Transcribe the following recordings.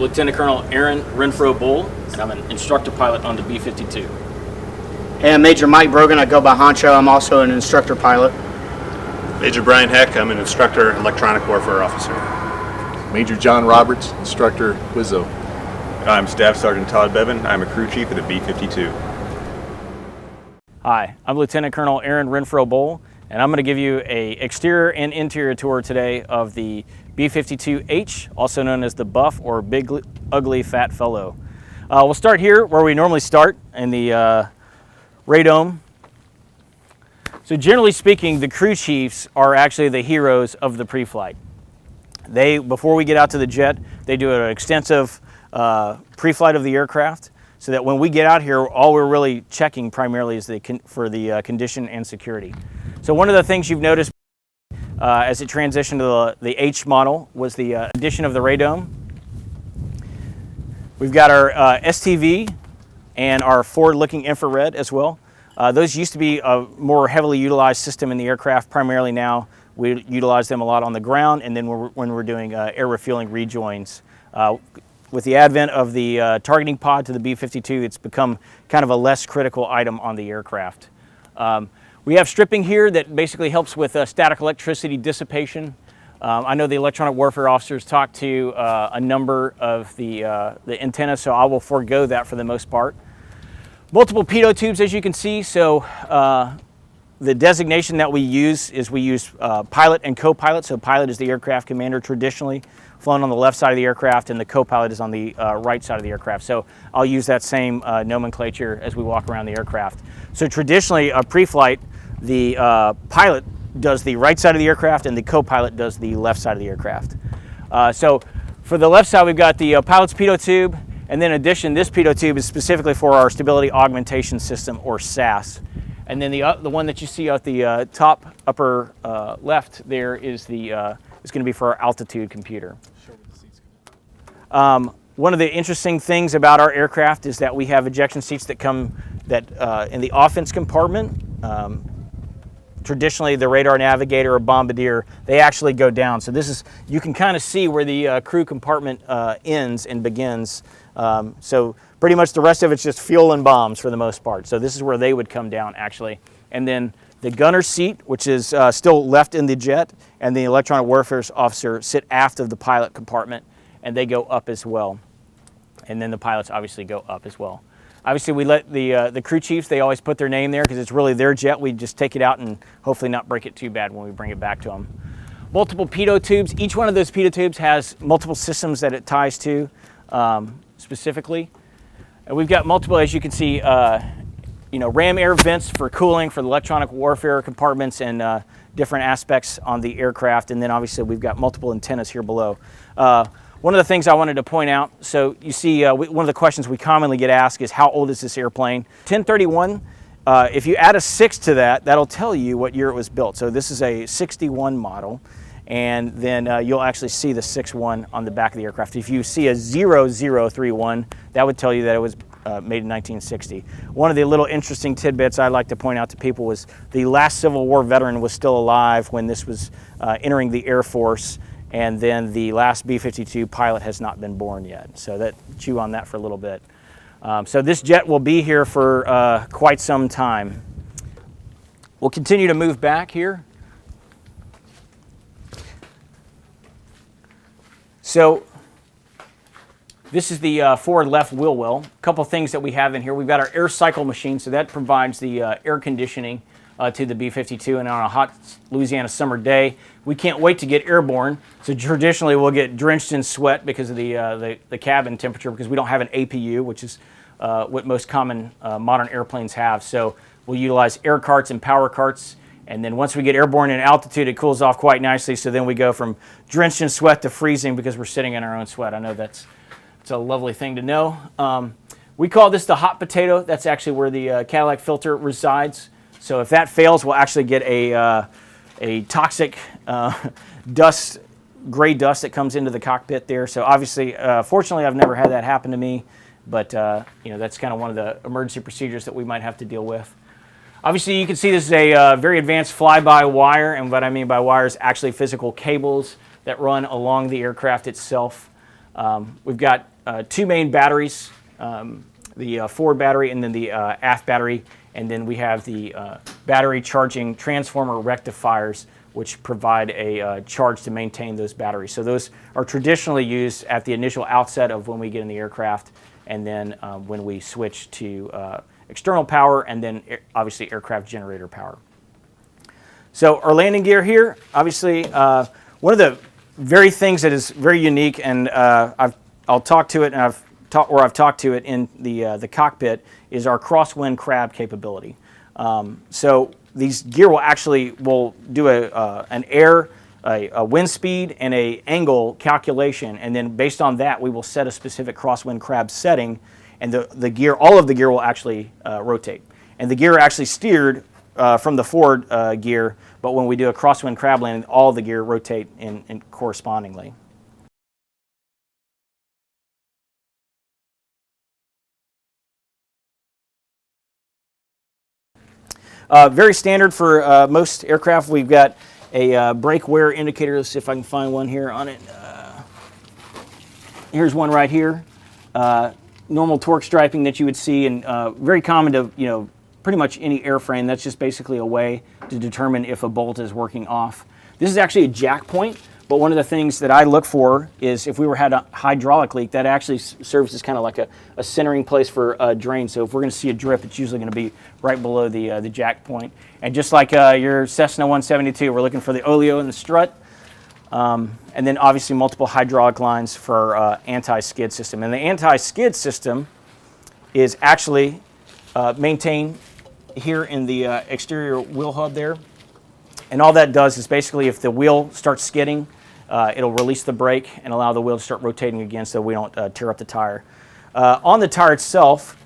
Lieutenant Colonel Aaron Renfro Bohl, and I'm an instructor pilot on the B-52. And Major Mike Brogan, I go by Honcho. I'm also an instructor pilot. Major Brian Heck, I'm an instructor electronic warfare officer. Major John Roberts, instructor Wizzo. I'm Staff Sergeant Todd Bevan. I'm a crew chief of the B-52. Hi, I'm Lieutenant Colonel Aaron Renfro Bohl, and I'm going to give you an exterior and interior tour today of the B-52H, also known as the Buff or Big Ugly Fat Fellow. We'll start here where we normally start, in the radome. So generally speaking, the crew chiefs are actually the heroes of the pre-flight. Before we get out to the jet, they do an extensive pre-flight of the aircraft, so that when we get out here, all we're really checking primarily is for the condition and security. So one of the things you've noticed as it transitioned to the H model was the addition of the radome. We've got our STV and our forward-looking infrared as well. Those used to be a more heavily utilized system in the aircraft. Primarily now, we utilize them a lot on the ground, and then when we're doing air refueling rejoins. With the advent of the targeting pod to the B-52, it's become kind of a less critical item on the aircraft. We have stripping here that basically helps with static electricity dissipation. I know the electronic warfare officers talk to a number of the antennas, so I will forego that for the most part. Multiple pitot tubes, as you can see. So the designation that we use is pilot and co-pilot. So pilot is the aircraft commander, traditionally flown on the left side of the aircraft, and the co-pilot is on the right side of the aircraft. So I'll use that same nomenclature as we walk around the aircraft. So traditionally, a pre-flight, the pilot does the right side of the aircraft and the co-pilot does the left side of the aircraft. So for the left side, we've got the pilot's pitot tube, and then in addition, this pitot tube is specifically for our Stability Augmentation System, or SAS. And then the one that you see at the top upper left there is going to be for our altitude computer. One of the interesting things about our aircraft is that we have ejection seats that come in the offense compartment. Traditionally, the radar navigator or bombardier, they actually go down. So you can kind of see where the crew compartment ends and begins. So pretty much the rest of it's just fuel and bombs for the most part. So this is where they would come down actually. And then the gunner's seat, which is still left in the jet, and the electronic warfare officer sit aft of the pilot compartment, and they go up as well. And then the pilots obviously go up as well. Obviously, we let the crew chiefs, they always put their name there because it's really their jet. We just take it out and hopefully not break it too bad when we bring it back to them. Multiple pitot tubes. Each one of those pitot tubes has multiple systems that it ties to specifically. And we've got multiple, as you can see, ram air vents for cooling for the electronic warfare compartments and different aspects on the aircraft. And then obviously we've got multiple antennas here below. One of the things I wanted to point out, so you see one of the questions we commonly get asked is how old is this airplane? 1031, if you add a 6 to that, that'll tell you what year it was built. So this is a 61 model, and then you'll actually see the 61 on the back of the aircraft. If you see a 0031, that would tell you that it was made in 1960. One of the little interesting tidbits I'd like to point out to people was the last Civil War veteran was still alive when this was entering the Air Force, and then the last B-52 pilot has not been born yet. So chew on that for a little bit. So this jet will be here for quite some time. We'll continue to move back here. So this is the forward left wheel well. A couple things that we have in here. We've got our air cycle machine, so that provides the air conditioning to the B-52, and on a hot Louisiana summer day, we can't wait to get airborne. So traditionally, we'll get drenched in sweat because of the cabin temperature, because we don't have an APU, which is what most common modern airplanes have. So we'll utilize air carts and power carts, and then once we get airborne in altitude, it cools off quite nicely. So then we go from drenched in sweat to freezing because we're sitting in our own sweat. I know it's a lovely thing to know. We call this the hot potato. That's actually where the Cadillac filter resides. So if that fails, we'll actually get a toxic dust, gray dust that comes into the cockpit there. So obviously, fortunately, I've never had that happen to me, but that's kind of one of the emergency procedures that we might have to deal with. Obviously, you can see this is a very advanced fly-by-wire, and what I mean by wire is actually physical cables that run along the aircraft itself. We've got two main batteries, the forward battery and then the aft battery, and then we have the battery charging transformer rectifiers, which provide a charge to maintain those batteries. So those are traditionally used at the initial outset of when we get in the aircraft, and then when we switch to external power, and then obviously aircraft generator power. So our landing gear here, obviously, one of the very things that is very unique, and I'll talk to it, and I've talked to it in the cockpit, is our crosswind crab capability. So these gear will do a wind speed and a angle calculation, and then based on that, we will set a specific crosswind crab setting, and all of the gear will actually rotate. And the gear are actually steered from the forward gear, but when we do a crosswind crab landing, all of the gear rotate in correspondingly. Very standard for most aircraft. We've got a brake wear indicator. Let's see if I can find one here on it. Here's one right here. Normal torque striping that you would see, and very common to pretty much any airframe. That's just basically a way to determine if a bolt is working off. This is actually a jack point, but one of the things that I look for is if we had a hydraulic leak, that actually serves as kind of like a centering place for a drain. So if we're going to see a drip, it's usually going to be right below the jack point. And just like your Cessna 172, we're looking for the oleo and the strut. And then obviously multiple hydraulic lines for anti-skid system. And the anti-skid system is actually maintained here in the exterior wheel hub there. And all that does is basically if the wheel starts skidding, it'll release the brake and allow the wheel to start rotating again so we don't tear up the tire. On the tire itself,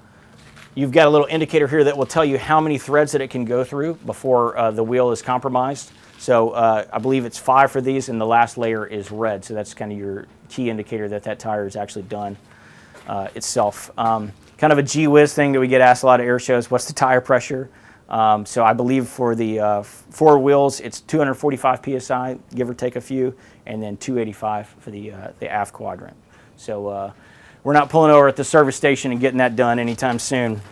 you've got a little indicator here that will tell you how many threads that it can go through before the wheel is compromised. So I believe it's 5 for these, and the last layer is red. So that's kind of your key indicator that tire is actually done itself. Kind of a gee whiz thing that we get asked a lot of air shows, what's the tire pressure? So I believe for the forward wheels, it's 245 PSI, give or take a few, and then 285 for the aft quadrant. So we're not pulling over at the service station and getting that done anytime soon.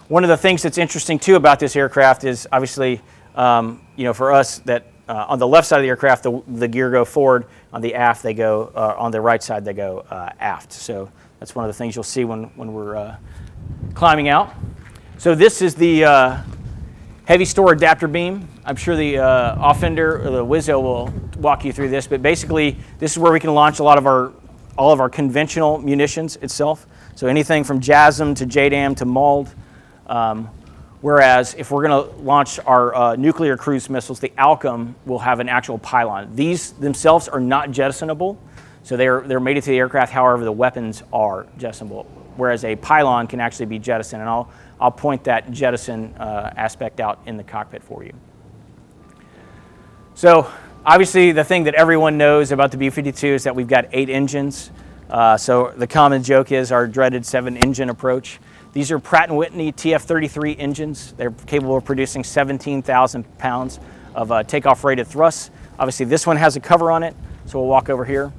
One of the things that's interesting too about this aircraft is obviously, for us that on the left side of the aircraft, the gear go forward. On the aft, they go on the right side, they go aft. So that's one of the things you'll see when we're climbing out. So this is the heavy store adapter beam. I'm sure the offender or the Wizzo will walk you through this, but basically this is where we can launch all of our conventional munitions itself. So anything from JASM to JDAM to MALD. Whereas if we're going to launch our nuclear cruise missiles, the Alchem will have an actual pylon. These themselves are not jettisonable, so they're made into the aircraft. However, the weapons are jettisonable, whereas a pylon can actually be jettisoned, and I'll point that jettison aspect out in the cockpit for you. So obviously the thing that everyone knows about the B-52 is that we've got 8 engines. So the common joke is our dreaded 7-engine approach. These are Pratt & Whitney TF-33 engines. They're capable of producing 17,000 pounds of takeoff rated thrust. Obviously this one has a cover on it, so we'll walk over here.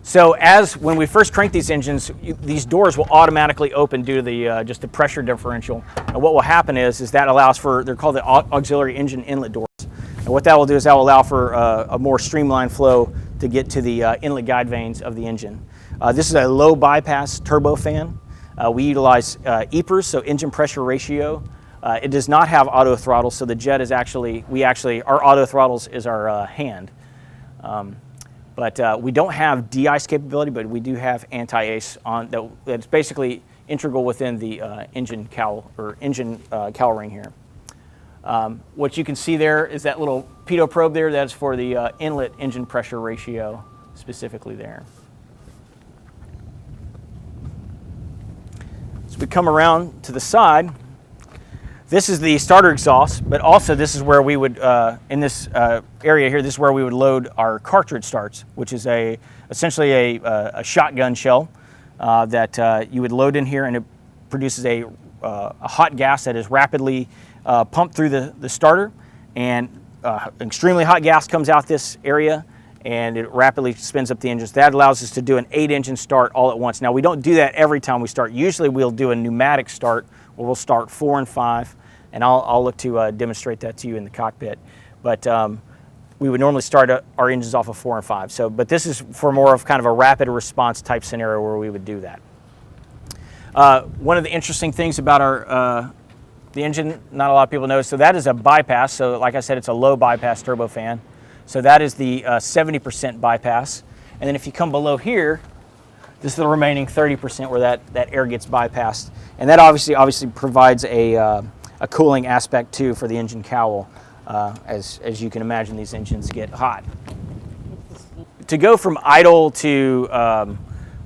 So when we first crank these engines, these doors will automatically open due to just the pressure differential. And what will happen is that allows for, they're called the auxiliary engine inlet doors. And what that will do is that will allow for a more streamlined flow to get to the inlet guide vanes of the engine. This is a low bypass turbofan. We utilize EPRS, so engine pressure ratio. It does not have auto throttle, so the jet is our auto throttles is our hand. But we don't have de-ice capability, but we do have anti-ice on that's basically integral within the engine cowl ring here. What you can see there is that little pitot probe there. That's for the inlet engine pressure ratio specifically there. So we come around to the side. This is the starter exhaust, but also this is where we would, in this area here, this is where we would load our cartridge starts, which is essentially a shotgun shell that you would load in here, and it produces a hot gas that is rapidly pumped through the starter, and extremely hot gas comes out this area, and it rapidly spins up the engines. That allows us to do an 8-engine start all at once. Now, we don't do that every time we start. Usually we'll do a pneumatic start where we'll start 4 and 5, and I'll look to demonstrate that to you in the cockpit. But we would normally start our engines off of 4 and 5. So, but this is for more of kind of a rapid response type scenario where we would do that. One of the interesting things about the engine, not a lot of people know, so that is a bypass. So like I said, it's a low bypass turbofan. So that is the 70% bypass. And then if you come below here, this is the remaining 30% where that air gets bypassed. And that obviously provides a cooling aspect too for the engine cowl. As you can imagine, these engines get hot. To go from idle to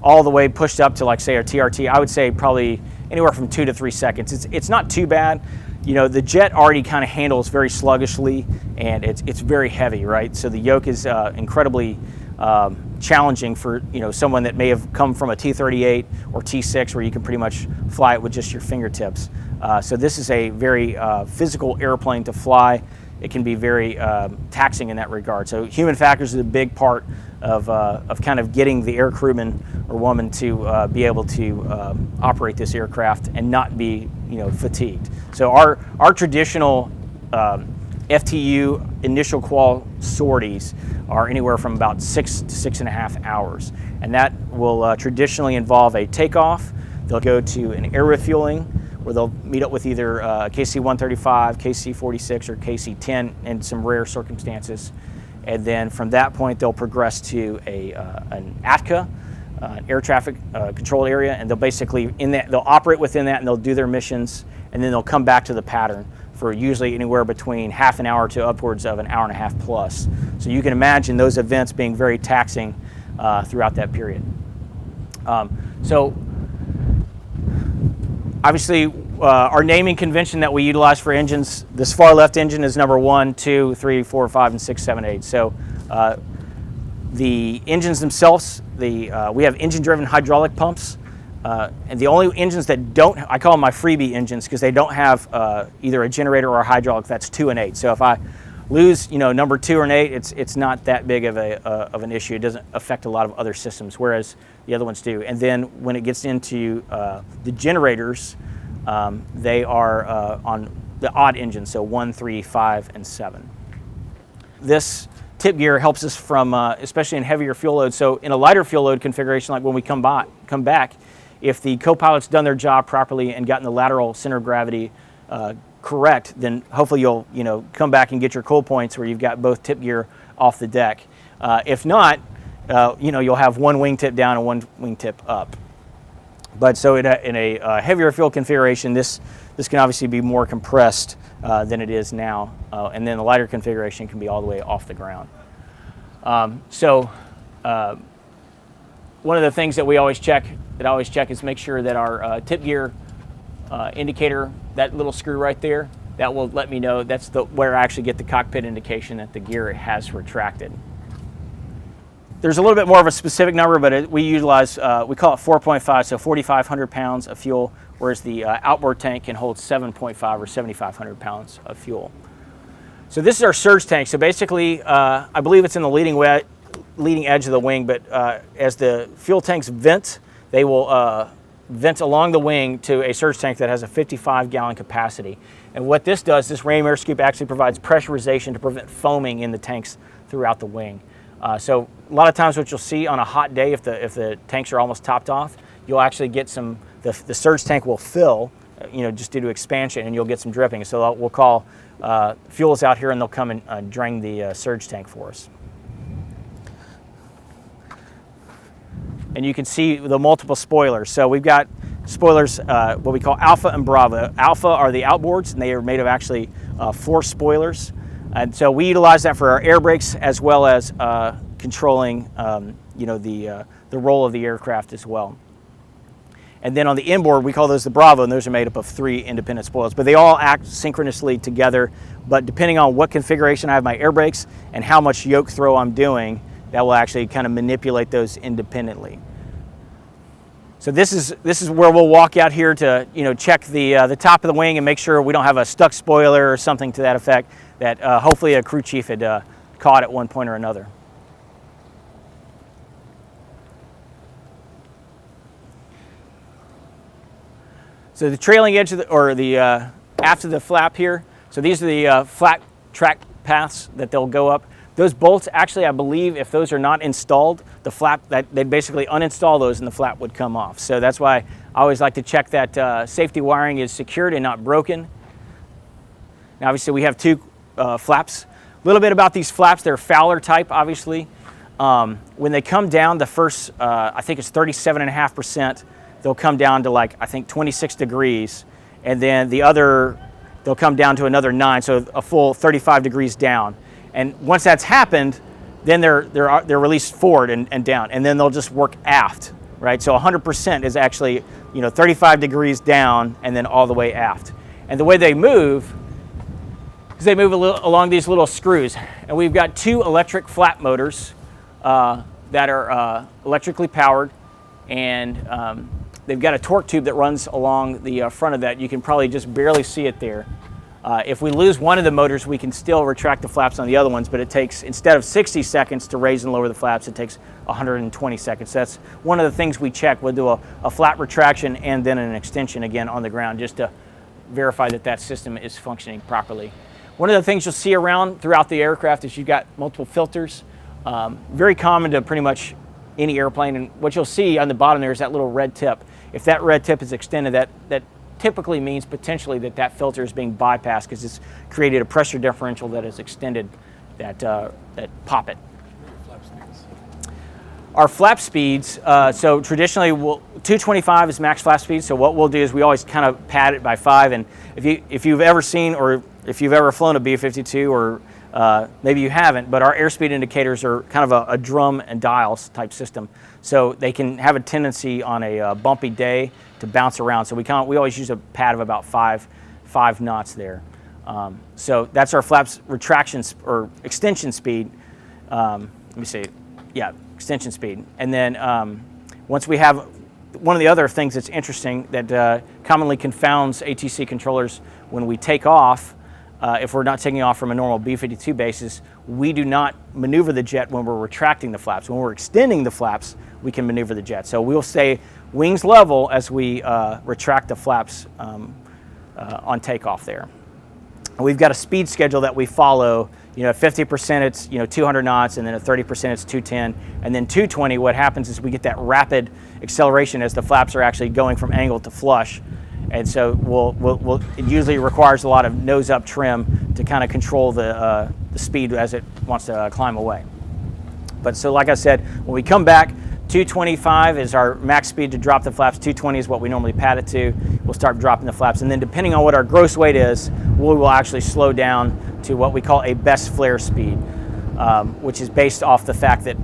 all the way pushed up to, like, say, our TRT, I would say probably anywhere from 2 to 3 seconds. It's not too bad. You know, the jet already kind of handles very sluggishly, and it's very heavy, right? So the yoke is incredibly challenging for, you know, someone that may have come from a T-38 or T-6 where you can pretty much fly it with just your fingertips. So this is a very physical airplane to fly. It can be very taxing in that regard. So human factors is a big part of kind of getting the air crewman or woman to be able to operate this aircraft and not be, you know, fatigued. So our traditional FTU initial qual sorties are anywhere from about 6 to 6.5 hours, and that will traditionally involve a takeoff. They'll go to an air refueling, where they'll meet up with either KC-135, KC-46, or KC-10 in some rare circumstances. And then from that point, they'll progress to an ATCA, an air traffic controlled area, and they'll basically, they'll operate within that, and they'll do their missions, and then they'll come back to the pattern for usually anywhere between half an hour to upwards of an hour and a half plus. So you can imagine those events being very taxing throughout that period. So obviously, our naming convention that we utilize for engines, this far left engine is number 1, 2, 3, 4, 5, and 6, 7, 8. So the engines themselves, we have engine-driven hydraulic pumps, and the only engines that don't, I call them my freebie engines because they don't have either a generator or a hydraulic. That's 2 and 8. So if I lose, you know, number 2 and 8, it's not that big of an issue. It doesn't affect a lot of other systems, whereas the other ones do. And then when it gets into the generators, they are on the odd engine, so 1, 3, 5, and 7. This tip gear helps us from, especially in heavier fuel loads. So in a lighter fuel load configuration, like when we come back, if the co-pilot's done their job properly and gotten the lateral center of gravity correct, then hopefully you'll, you know, come back and get your cool points where you've got both tip gear off the deck. If not, you know, you'll have one wingtip down and one wingtip up. But so in a heavier fuel configuration, this can obviously be more compressed than it is now, and then the lighter configuration can be all the way off the ground. One of the things that I always check is make sure that our tip gear indicator, that little screw right there, that will let me know that's where I actually get the cockpit indication that the gear has retracted. There's a little bit more of a specific number, but we utilize, we call it 4.5, so 4,500 pounds of fuel, whereas the outboard tank can hold 7.5 or 7,500 pounds of fuel. So this is our surge tank. So basically, I believe it's in the leading edge of the wing, but as the fuel tanks vent, they will vent along the wing to a surge tank that has a 55-gallon capacity. And what this does, this ram air scoop actually provides pressurization to prevent foaming in the tanks throughout the wing. So a lot of times what you'll see on a hot day, if the tanks are almost topped off, you'll actually get some, the surge tank will fill, you know, just due to expansion, and you'll get some dripping. So we'll call fuels out here, and they'll come and drain the surge tank for us. And you can see the multiple spoilers. So we've got spoilers, what we call Alpha and Bravo. Alpha are the outboards, and they are made of actually 4 spoilers. And so we utilize that for our air brakes as well as controlling, you know, the roll of the aircraft as well. And then on the inboard, we call those the Bravo, and those are made up of 3 independent spoilers. But they all act synchronously together. But depending on what configuration I have my air brakes and how much yoke throw I'm doing, that will actually kind of manipulate those independently. So this is where we'll walk out here to check the top of the wing and make sure we don't have a stuck spoiler or something to that effect that hopefully a crew chief had caught at one point or another. So the trailing edge of the aft of the flap here. So these are the flat track paths that they'll go up. Those bolts, actually, I believe if those are not installed, the flap, they'd basically uninstall those and the flap would come off. So that's why I always like to check that safety wiring is secured and not broken. Now, obviously, we have two flaps. A little bit about these flaps, they're Fowler type, obviously. When they come down, the first, I think it's 37.5%, they'll come down to like, I think 26 degrees. And then the other, they'll come down to another 9, so a full 35 degrees down. And once that's happened, then they're released forward and down, and then they'll just work aft, right? So 100% is actually 35 degrees down and then all the way aft. And the way they move is they move along these little screws. And we've got two electric flap motors that are electrically powered, and they've got a torque tube that runs along the front of that. You can probably just barely see it there. If we lose one of the motors, we can still retract the flaps on the other ones, but it takes, instead of 60 seconds to raise and lower the flaps, it takes 120 seconds. That's one of the things we check. We'll do a flap retraction and then an extension again on the ground just to verify that that system is functioning properly. One of the things you'll see around throughout the aircraft is you've got multiple filters. Very common to pretty much any airplane, and what you'll see on the bottom there is that little red tip. If that red tip is extended, that typically means potentially that filter is being bypassed because it's created a pressure differential that has extended that poppet. Our flap speeds, so traditionally 225 is max flap speed, so what we'll do is we always kind of pad it by 5, and if you've ever seen or if you've ever flown a B-52 or maybe you haven't, but our airspeed indicators are kind of a drum and dials type system. So they can have a tendency on a bumpy day to bounce around. So we always use a pad of about five knots there. So that's our flaps retraction or extension speed. Let me see, yeah, extension speed. And then once we have, one of the other things that's interesting that commonly confounds ATC controllers when we take off, if we're not taking off from a normal B-52 basis, we do not maneuver the jet when we're retracting the flaps. When we're extending the flaps, we can maneuver the jet. So we'll stay wings level as we retract the flaps on takeoff there. And we've got a speed schedule that we follow. 50% it's 200 knots, and then at 30% it's 210, and then 220. What happens is we get that rapid acceleration as the flaps are actually going from angle to flush. And so it usually requires a lot of nose-up trim to kind of control the speed as it wants to climb away. But so like I said, when we come back, 225 is our max speed to drop the flaps. 220 is what we normally pad it to. We'll start dropping the flaps. And then depending on what our gross weight is, we will actually slow down to what we call a best flare speed, which is based off the fact that,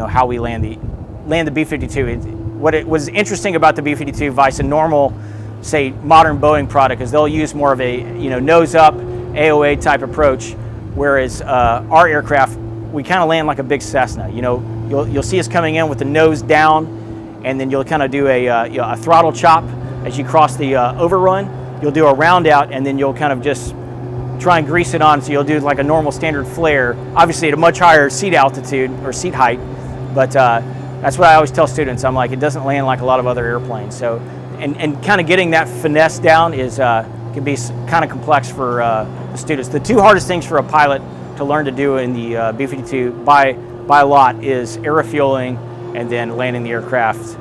how we land the B-52. What was interesting about the B-52 vice a normal, say, modern Boeing product is they'll use more of a nose up AOA type approach, whereas our aircraft, we kind of land like a big Cessna. You'll see us coming in with the nose down, and then you'll kind of do a throttle chop as you cross the overrun. You'll do a round out, and then you'll kind of just try and grease it on. So you'll do like a normal standard flare, obviously at a much higher seat altitude or seat height. But that's what I always tell students. I'm like, it doesn't land like a lot of other airplanes. So and kind of getting that finesse down is can be kind of complex for the students. The two hardest things for a pilot to learn to do in the B-52 by a lot is air refueling and then landing the aircraft.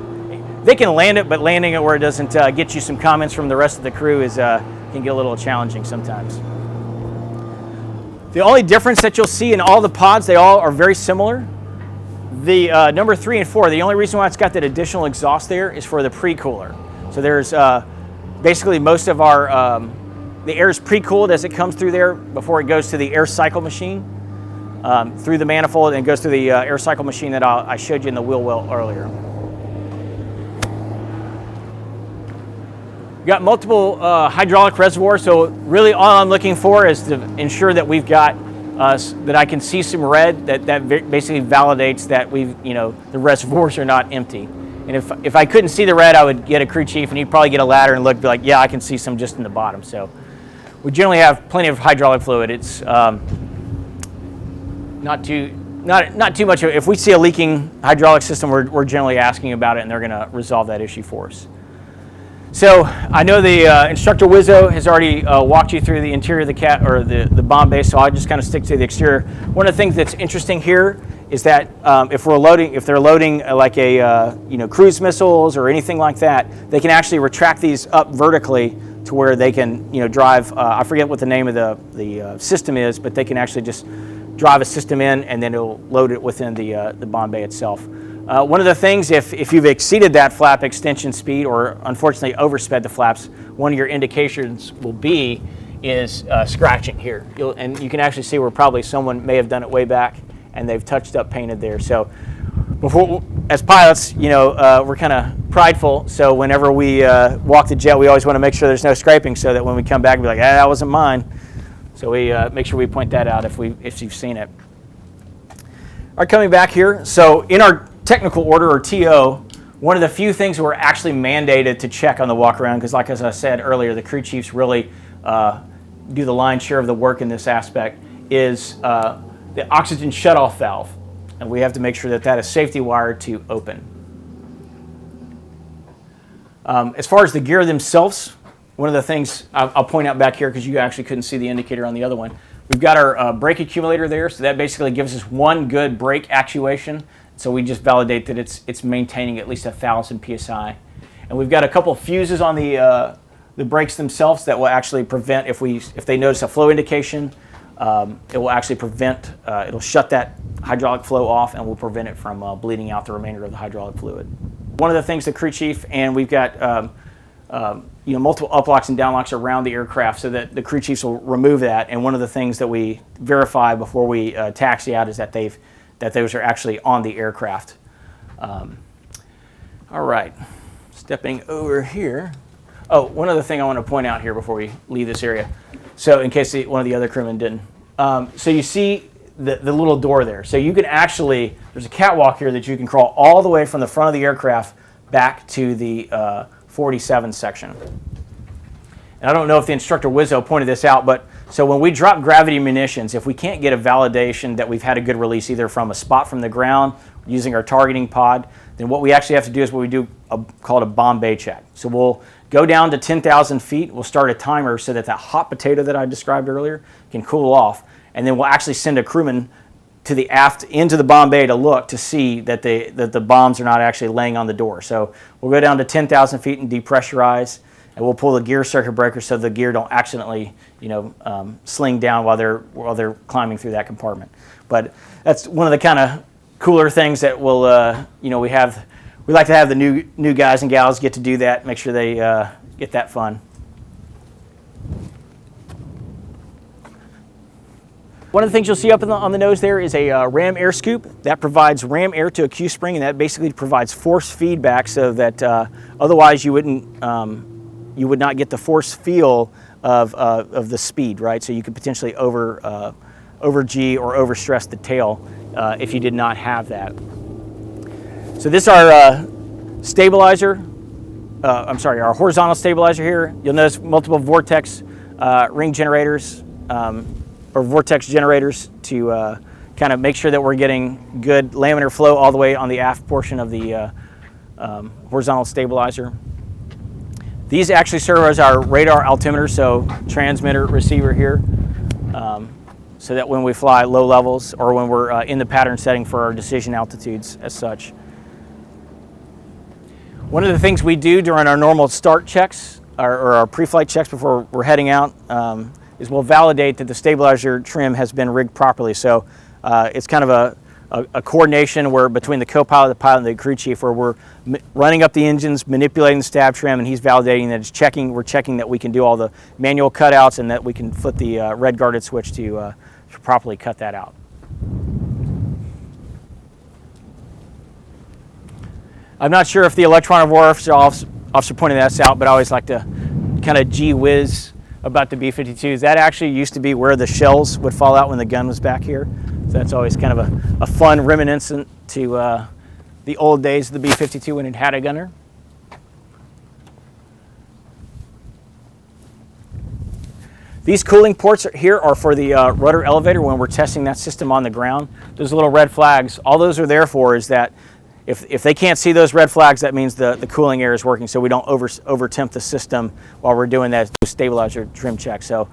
They can land it, but landing it where it doesn't get you some comments from the rest of the crew is can get a little challenging sometimes. The only difference that you'll see in all the pods, they all are very similar. The number 3 and 4, the only reason why it's got that additional exhaust there is for the pre-cooler. So there's basically most of our, the air is pre-cooled as it comes through there before it goes to the air cycle machine, through the manifold, and goes through the air cycle machine that I showed you in the wheel well earlier. We've got multiple hydraulic reservoirs, so really all I'm looking for is to ensure that we've got, that I can see some red, that basically validates that the reservoirs are not empty. And if I couldn't see the red, I would get a crew chief, and he'd probably get a ladder and look, be like, yeah, I can see some just in the bottom. So we generally have plenty of hydraulic fluid. It's not too much. If we see a leaking hydraulic system, we're generally asking about it, and they're going to resolve that issue for us. So I know the instructor Wizzo has already walked you through the interior of the the bomb bay, so I'll just kind of stick to the exterior. One of the things that's interesting here is that if they're loading like a cruise missiles or anything like that, they can actually retract these up vertically to where they can drive. I forget what the name of the system is, but they can actually just drive a system in, and then it'll load it within the bomb bay itself. One of the things, if you've exceeded that flap extension speed or unfortunately oversped the flaps, one of your indications will be is scratching here. And you can actually see where probably someone may have done it way back and they've touched up, painted there. So as pilots, we're kind of prideful. So whenever we walk the jet, we always want to make sure there's no scraping so that when we come back, we're like, that wasn't mine. So we make sure we point that out if you've seen it. All right, coming back here. So in our technical order, or TO, one of the few things we're actually mandated to check on the walk-around, because like as I said earlier, the crew chiefs really do the lion's share of the work in this aspect, is the oxygen shutoff valve. And we have to make sure that is safety wired to open. As far as the gear themselves, one of the things I'll point out back here, because you actually couldn't see the indicator on the other one, we've got our brake accumulator there, so that basically gives us one good brake actuation. So we just validate that it's maintaining at least 1,000 psi. And we've got a couple of fuses on the brakes themselves that will actually prevent, if they notice a flow indication, it will actually prevent, it'll shut that hydraulic flow off and will prevent it from bleeding out the remainder of the hydraulic fluid. One of the things the crew chief, and we've got multiple uplocks and downlocks around the aircraft so that the crew chiefs will remove that. And one of the things that we verify before we taxi out is that those are actually on the aircraft. All right, stepping over here. Oh, one other thing I want to point out here before we leave this area. So in case one of the other crewmen didn't. So you see the little door there. So you can actually, there's a catwalk here that you can crawl all the way from the front of the aircraft back to the 47 section. And I don't know if the instructor Wizzo pointed this out, but so when we drop gravity munitions, if we can't get a validation that we've had a good release either from a spot from the ground using our targeting pod, then what we actually have to do is what we do called a bomb bay check. So we'll go down to 10,000 feet, we'll start a timer so that hot potato that I described earlier can cool off, and then we'll actually send a crewman to the aft into the bomb bay to look to see that the bombs are not actually laying on the door. So we'll go down to 10,000 feet and depressurize, and we'll pull the gear circuit breaker so the gear don't accidentally, sling down while they're climbing through that compartment. But that's one of the kind of cooler things that we'll, we like to have the new guys and gals get to do that, make sure they get that fun. One of the things you'll see up on the nose there is a ram air scoop. That provides ram air to a Q spring, and that basically provides force feedback so that otherwise you would not get the force feel of the speed, right? So you could potentially over G or overstress the tail if you did not have that. So this is our stabilizer. Our horizontal stabilizer here. You'll notice multiple vortex ring generators. Or vortex generators to kind of make sure that we're getting good laminar flow all the way on the aft portion of the horizontal stabilizer. These actually serve as our radar altimeter, so transmitter, receiver here, so that when we fly low levels or when we're in the pattern setting for our decision altitudes as such. One of the things we do during our normal start checks or our pre-flight checks before we're heading out is we'll validate that the stabilizer trim has been rigged properly. So it's kind of a coordination where between the co-pilot, the pilot, and the crew chief, where we're running up the engines, manipulating the stab trim, and he's validating that it's checking. We're checking that we can do all the manual cutouts and that we can flip the red guarded switch to properly cut that out. I'm not sure if the electronic warfare officer pointed this out, but I always like to kind of gee whiz about the B-52s. That actually used to be where the shells would fall out when the gun was back here. So that's always kind of a fun reminiscent to the old days of the B-52 when it had a gunner. These cooling ports here are for the rudder elevator when we're testing that system on the ground. Those little red flags, all those are there for is that if they can't see those red flags, that means the cooling air is working, so we don't over temp the system while we're doing that stabilizer trim check. So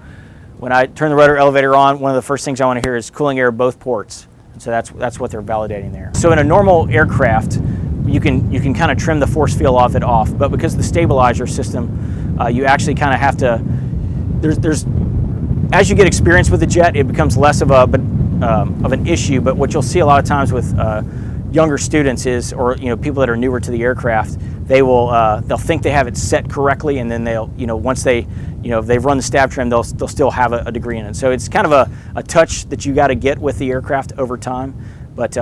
when I turn the rudder elevator on, one of the first things I want to hear is cooling air both ports. And so that's what they're validating there. So in a normal aircraft, you can kind of trim the force field of it off, but because of the stabilizer system, you actually kind of have to. There's as you get experience with the jet, it becomes less of an issue. But what you'll see a lot of times with younger students is, or people that are newer to the aircraft, they'll think they have it set correctly, and then they'll once they if they've run the stab trim, they'll still have a degree in it. So it's kind of a touch that you got to get with the aircraft over time. But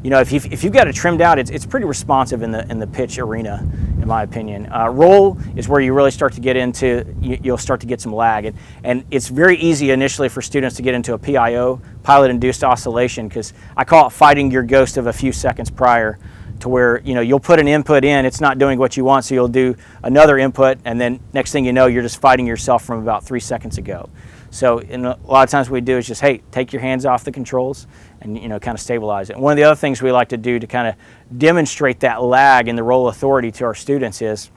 if you've got it trimmed out, it's pretty responsive in the pitch arena, in my opinion. Roll is where you really start to get into, you'll start to get some lag. And it's very easy initially for students to get into a PIO, pilot-induced oscillation, because I call it fighting your ghost of a few seconds prior, to where you'll put an input in, it's not doing what you want, so you'll do another input, and then next thing you know, you're just fighting yourself from about 3 seconds ago. So a lot of times what we do is just, hey, take your hands off the controls and kind of stabilize it. And one of the other things we like to do to kind of demonstrate that lag in the roll authority to our students is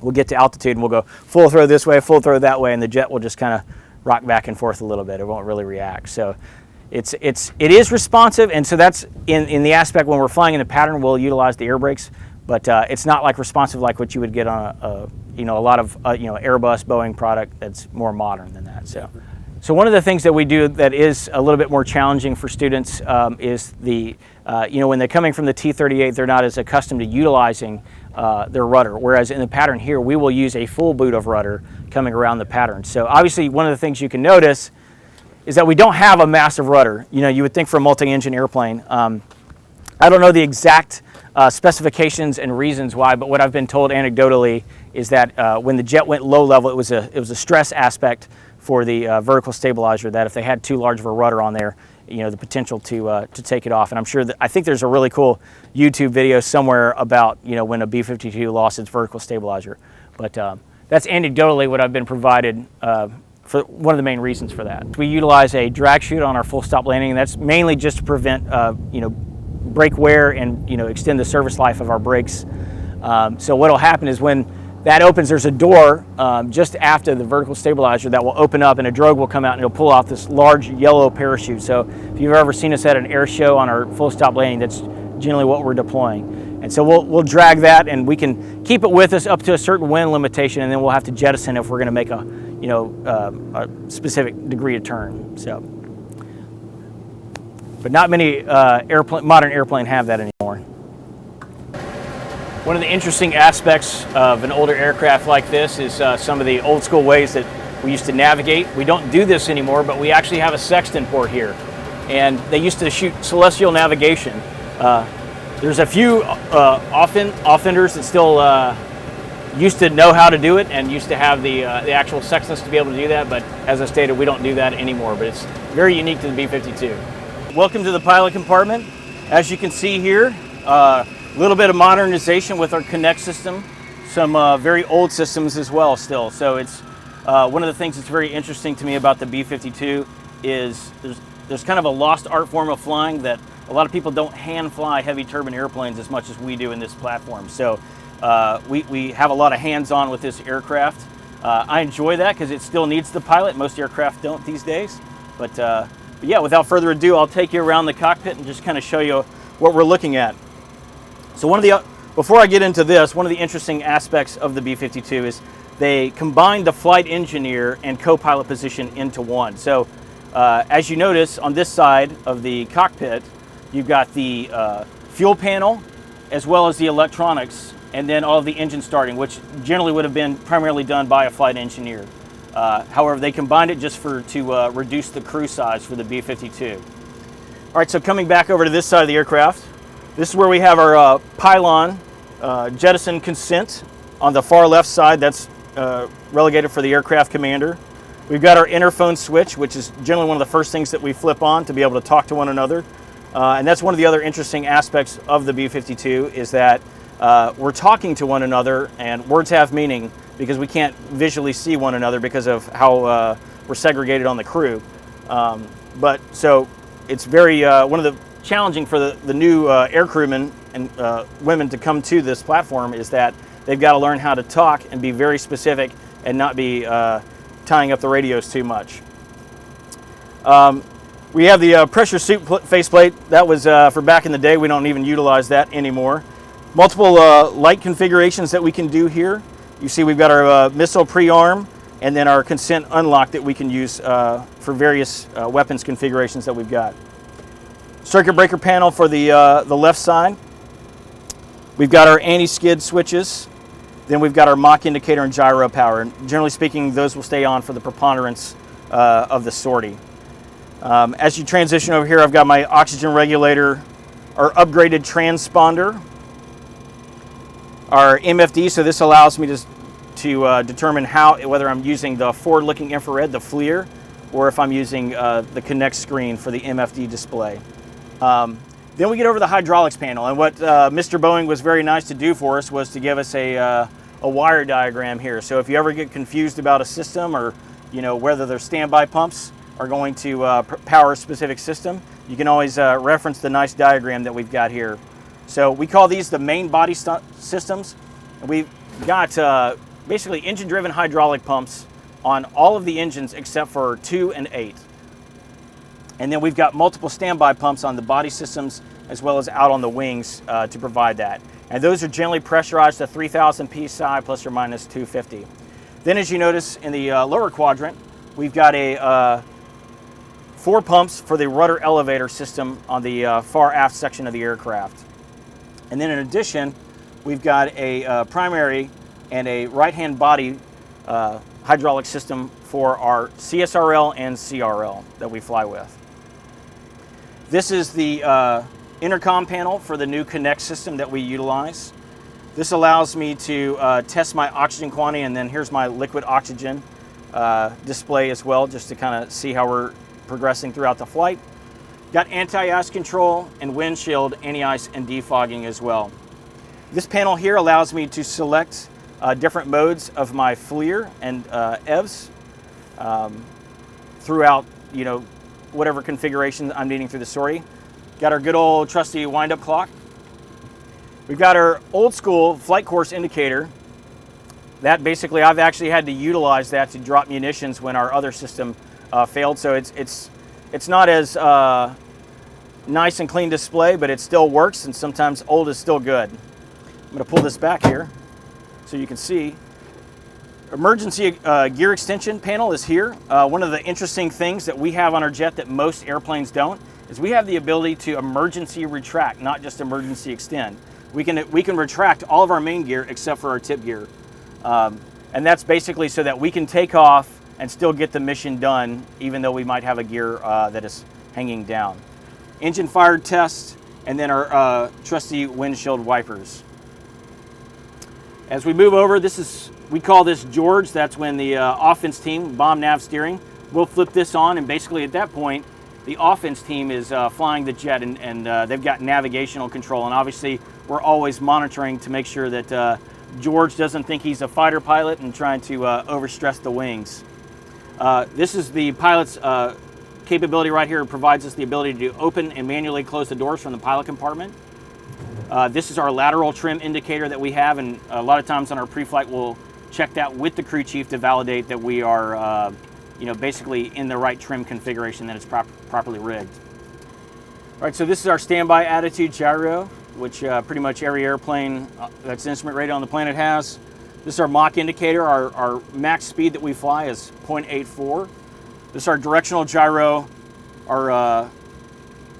we'll get to altitude and we'll go full throw this way, full throw that way, and the jet will just kind of rock back and forth a little bit. It won't really react. So it is responsive, and so that's in the aspect when we're flying in the pattern, we'll utilize the air brakes, but it's not like responsive like what you would get on a lot of Airbus, Boeing product that's more modern than that. So one of the things that we do that is a little bit more challenging for students is when they're coming from the T-38, they're not as accustomed to utilizing their rudder, whereas in the pattern here, we will use a full boot of rudder coming around the pattern. So obviously one of the things you can notice is that we don't have a massive rudder. You would think for a multi-engine airplane. I don't know the exact specifications and reasons why, but what I've been told anecdotally is that when the jet went low level, it was a stress aspect for the vertical stabilizer, that if they had too large of a rudder on there, the potential to take it off. And I'm sure that, I think there's a really cool YouTube video somewhere about when a B-52 lost its vertical stabilizer. But that's anecdotally what I've been provided for one of the main reasons for that. We utilize a drag chute on our full stop landing, and that's mainly just to prevent brake wear and extend the service life of our brakes. So what will happen is when that opens, there's a door just after the vertical stabilizer that will open up, and a drogue will come out and it'll pull off this large yellow parachute. So if you've ever seen us at an air show on our full stop landing, that's generally what we're deploying. And so we'll drag that, and we can keep it with us up to a certain wind limitation, and then we'll have to jettison if we're going to make a specific degree of turn. So, but not many modern airplane have that anymore. One of the interesting aspects of an older aircraft like this is some of the old school ways that we used to navigate. We don't do this anymore, but we actually have a sextant port here, and they used to shoot celestial navigation. There's a few offenders that still used to know how to do it and used to have the actual sextants to be able to do that, but as I stated, we don't do that anymore, but it's very unique to the B-52. Welcome to the pilot compartment. As you can see here, a little bit of modernization with our Connect system, some very old systems as well still. So it's one of the things that's very interesting to me about the B-52 is there's kind of a lost art form of flying that a lot of people don't hand fly heavy turbine airplanes as much as we do in this platform. So we have a lot of hands-on with this aircraft. I enjoy that because it still needs the pilot. Most aircraft don't these days. But yeah, without further ado, I'll take you around the cockpit and just kind of show you what we're looking at. So before I get into this, one of the interesting aspects of the B-52 is they combined the flight engineer and co-pilot position into one. So as you notice on this side of the cockpit, you've got the fuel panel as well as the electronics, and then all of the engine starting, which generally would have been primarily done by a flight engineer. However, they combined it just to reduce the crew size for the B-52. All right, so coming back over to this side of the aircraft, this is where we have our Pylon Jettison consent. On the far left side, that's relegated for the aircraft commander. We've got our interphone switch, which is generally one of the first things that we flip on to be able to talk to one another. And that's one of the other interesting aspects of the B-52 is that we're talking to one another, and words have meaning because we can't visually see one another because of how we're segregated on the crew. But so it's very one of the challenging for the new air crewmen and women to come to this platform is that they've got to learn how to talk and be very specific and not be tying up the radios too much. We have the pressure suit faceplate. That was for back in the day. We don't even utilize that anymore. Multiple light configurations that we can do here. You see we've got our missile pre-arm and then our consent unlock that we can use for various weapons configurations that we've got. Circuit breaker panel for the left side. We've got our anti-skid switches. Then we've got our Mach indicator and gyro power. And generally speaking, those will stay on for the preponderance of the sortie. As you transition over here, I've got my oxygen regulator, our upgraded transponder, our MFD, so this allows me to determine whether I'm using the forward-looking infrared, the FLIR, or if I'm using the Connect screen for the MFD display. Then we get over to the hydraulics panel, and what Mr. Boeing was very nice to do for us was to give us a wire diagram here. So if you ever get confused about a system or whether their standby pumps are going to power a specific system, you can always reference the nice diagram that we've got here. So we call these the main body systems. We've got basically engine-driven hydraulic pumps on all of the engines except for 2 and 8. And then we've got multiple standby pumps on the body systems as well as out on the wings to provide that. And those are generally pressurized to 3,000 psi plus or minus 250. Then as you notice in the lower quadrant, we've got 4 pumps for the rudder elevator system on the far aft section of the aircraft. And then in addition, we've got a primary and a right-hand body hydraulic system for our CSRL and CRL that we fly with. This is the intercom panel for the new Connect system that we utilize. This allows me to test my oxygen quantity, and then here's my liquid oxygen display as well, just to kind of see how we're progressing throughout the flight. Got anti-ice control and windshield anti-ice and defogging as well. This panel here allows me to select different modes of my FLIR and EVs throughout, whatever configuration I'm needing through the sortie. Got our good old trusty wind-up clock. We've got our old school flight course indicator. That basically, I've actually had to utilize that to drop munitions when our other system failed. So it's not as nice and clean display, but it still works, and sometimes old is still good. I'm going to pull this back here so you can see. Emergency gear extension panel is here. One of the interesting things that we have on our jet that most airplanes don't is we have the ability to emergency retract, not just emergency extend. We can retract all of our main gear except for our tip gear. And that's basically so that we can take off and still get the mission done, even though we might have a gear that is hanging down. Engine fired test, and then our trusty windshield wipers. As we move over, we call this George. That's when the offense team, bomb nav steering, we'll flip this on, and basically at that point, the offense team is flying the jet, and they've got navigational control, and obviously we're always monitoring to make sure that George doesn't think he's a fighter pilot and trying to overstress the wings. This is the pilot's capability right here. It provides us the ability to open and manually close the doors from the pilot compartment. This is our lateral trim indicator that we have, and a lot of times on our pre-flight we'll check that with the crew chief to validate that we are basically in the right trim configuration, that it's properly rigged. All right, so this is our standby attitude gyro, which pretty much every airplane that's an instrument rated on the planet has. This is our Mach indicator. Our max speed that we fly is 0.84. This is our directional gyro, our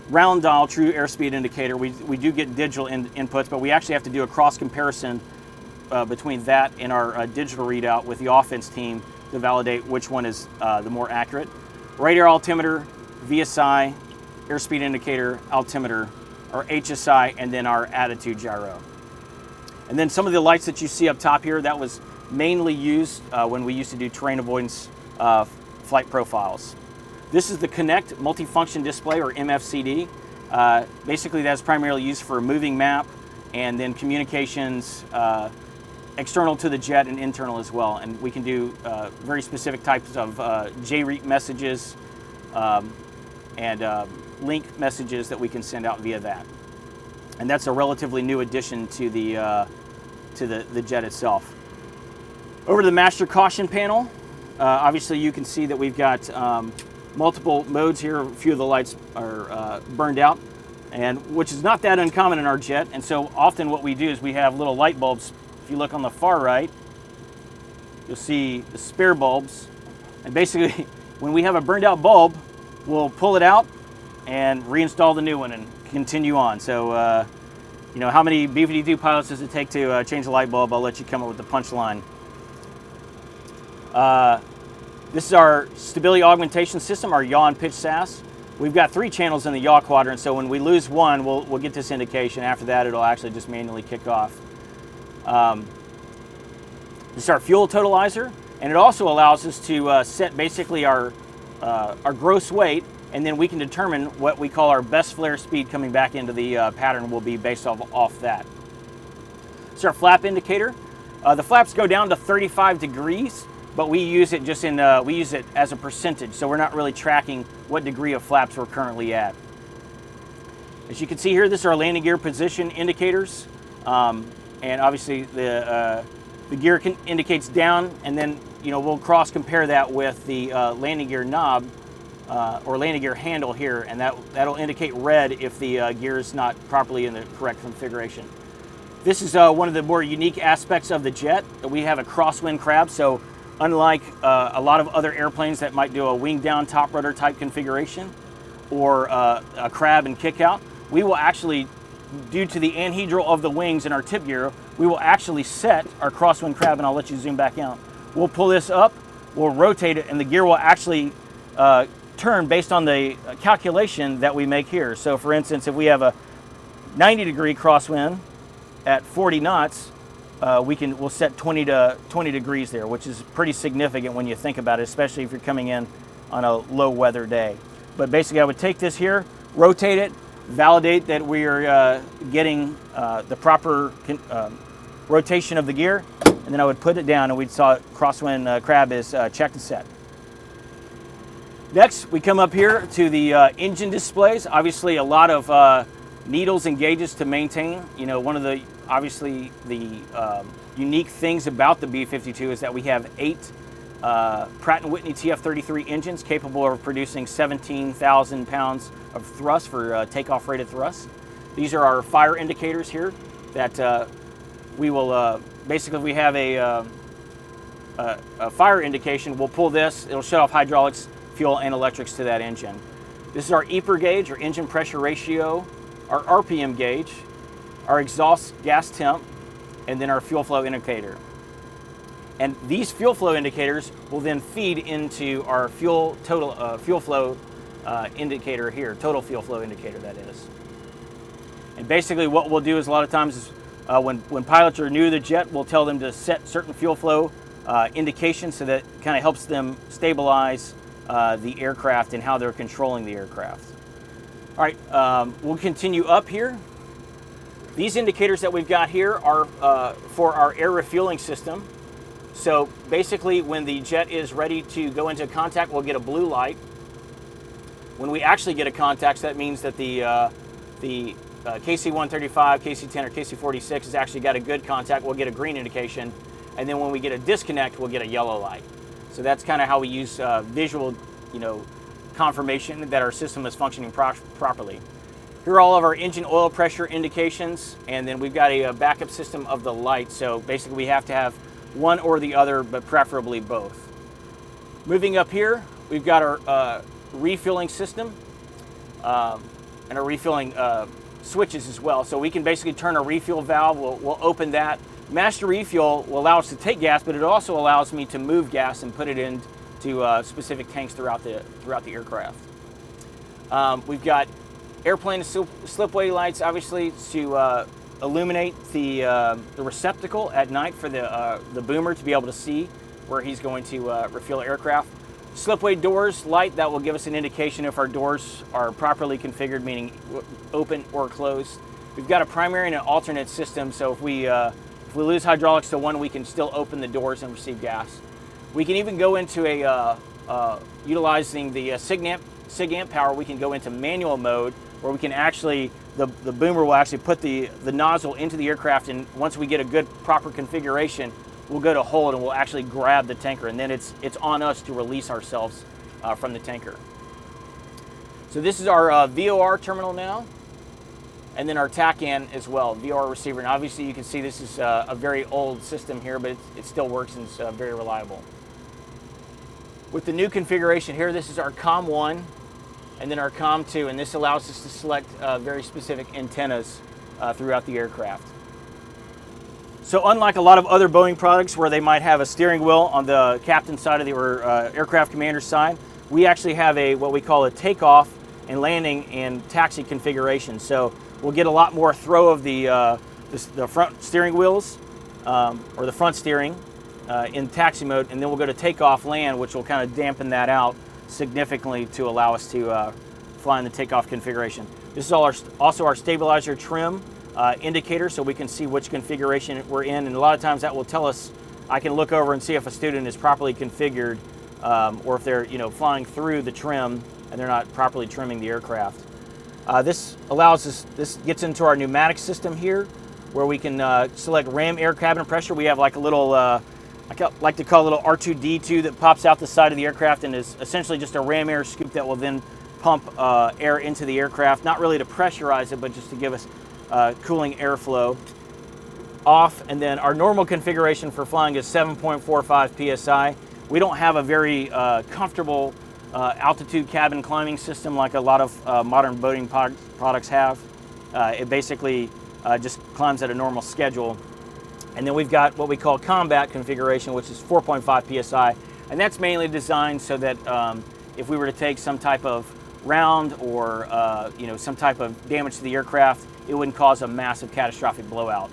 round dial true airspeed indicator. We do get digital inputs, but we actually have to do a cross comparison between that and our digital readout with the offense team to validate which one is the more accurate. Radar altimeter, VSI, airspeed indicator, altimeter, our HSI, and then our attitude gyro. And then some of the lights that you see up top here, that was mainly used when we used to do terrain avoidance flight profiles. This is the Connect multifunction display, or MFCD. Basically, that's primarily used for moving map and then communications external to the jet and internal as well. And we can do very specific types of JREAP messages and link messages that we can send out via that. And that's a relatively new addition to the jet itself. Over to the master caution panel, obviously you can see that we've got multiple modes here. A few of the lights are burned out, and which is not that uncommon in our jet. And so often what we do is we have little light bulbs. If you look on the far right, you'll see the spare bulbs. And basically, when we have a burned out bulb, we'll pull it out and reinstall the new one and continue on. So, you know, how many B-52 pilots does it take to change a light bulb? I'll let you come up with the punchline. This is our stability augmentation system, our yaw and pitch SAS. We've got 3 channels in the yaw quadrant, so when we lose one, we'll get this indication. After that, it'll actually just manually kick off. This is our fuel totalizer, and it also allows us to set basically our gross weight, and then we can determine what we call our best flare speed coming back into the pattern will be based off that. This is our flap indicator. The flaps go down to 35 degrees, but we use it just we use it as a percentage, so we're not really tracking what degree of flaps we're currently at. As you can see here, this is our landing gear position indicators, and obviously the gear indicates down, and then we'll cross compare that with the landing gear knob or landing gear handle here, and that'll indicate red if the gear is not properly in the correct configuration. This is one of the more unique aspects of the jet. We have a crosswind crab, so unlike a lot of other airplanes that might do a wing down top rudder type configuration or a crab and kick out, we will actually, due to the anhedral of the wings in our tip gear, we will actually set our crosswind crab, and I'll let you zoom back out. We'll pull this up, we'll rotate it, and the gear will actually turn based on the calculation that we make here. So for instance, if we have a 90-degree crosswind at 40 knots, we'll set 20 degrees there, which is pretty significant when you think about it, especially if you're coming in on a low weather day. But basically I would take this here, rotate it, validate that we are getting the proper rotation of the gear, and then I would put it down, and we saw crosswind crab is checked and set. Next, we come up here to the engine displays. Obviously a lot of needles and gauges to maintain. One of the obviously the unique things about the B-52 is that we have 8 Pratt & Whitney TF-33 engines capable of producing 17,000 pounds of thrust for takeoff rated thrust. These are our fire indicators here that we will basically, if we have a fire indication, we'll pull this, it'll shut off hydraulics, fuel, and electrics to that engine. This is our EPR gauge, or engine pressure ratio, our RPM gauge, our exhaust gas temp, and then our fuel flow indicator. And these fuel flow indicators will then feed into our fuel flow indicator here, total fuel flow indicator that is. And basically what we'll do is a lot of times is, when pilots are new to the jet, we'll tell them to set certain fuel flow indications, so that kind of helps them stabilize the aircraft and how they're controlling the aircraft. All right, we'll continue up here. These indicators that we've got here are for our air refueling system. So basically, when the jet is ready to go into contact, we'll get a blue light. When we actually get a contact, that means that the KC-135, KC-10, or KC-46 has actually got a good contact. We'll get a green indication. And then when we get a disconnect, we'll get a yellow light. So that's kind of how we use visual, confirmation that our system is functioning properly. Here are all of our engine oil pressure indications, and then we've got a backup system of the light. So basically we have to have one or the other, but preferably both. Moving up here, we've got our refueling system and our refueling switches as well. So we can basically turn a refuel valve, we'll open that. Master refuel will allow us to take gas, but it also allows me to move gas and put it into specific tanks throughout the aircraft. We've got airplane slipway lights, obviously, to illuminate the receptacle at night for the boomer to be able to see where he's going to refuel the aircraft. slipway doors light, that will give us an indication if our doors are properly configured, meaning open or closed. We've got a primary and an alternate system, so if we lose hydraulics to one, we can still open the doors and receive gas. We can even go into utilizing the SIG amp power, we can go into manual mode, where we can actually, the boomer will actually put the nozzle into the aircraft, and once we get a good proper configuration, we'll go to hold and we'll actually grab the tanker, and then it's on us to release ourselves from the tanker. So this is our VOR terminal now, and then our TACAN as well, VOR receiver. And obviously you can see this is a very old system here, but it still works and it's very reliable. With the new configuration here, this is our COM1 and then our COM2, and this allows us to select very specific antennas throughout the aircraft. So unlike a lot of other Boeing products where they might have a steering wheel on the captain's side or aircraft commander's side, we actually have what we call a takeoff and landing and taxi configuration. So we'll get a lot more throw of the front steering wheels or the front steering in taxi mode, and then we'll go to takeoff land, which will kind of dampen that out significantly to allow us to fly in the takeoff configuration. This is also our stabilizer trim indicator, so we can see which configuration we're in, and a lot of times that will tell us, I can look over and see if a student is properly configured or if they're flying through the trim and they're not properly trimming the aircraft. This gets into our pneumatic system here, where we can select ram air cabin pressure. We have like a little, I like to call it a little R2-D2 that pops out the side of the aircraft and is essentially just a ram air scoop that will then pump air into the aircraft, not really to pressurize it, but just to give us cooling airflow. Off, and then our normal configuration for flying is 7.45 psi. We don't have a very comfortable altitude cabin climbing system like a lot of modern Boeing products have. It basically just climbs at a normal schedule. And then we've got what we call combat configuration, which is 4.5 psi, and that's mainly designed so that if we were to take some type of round or some type of damage to the aircraft, it wouldn't cause a massive catastrophic blowout.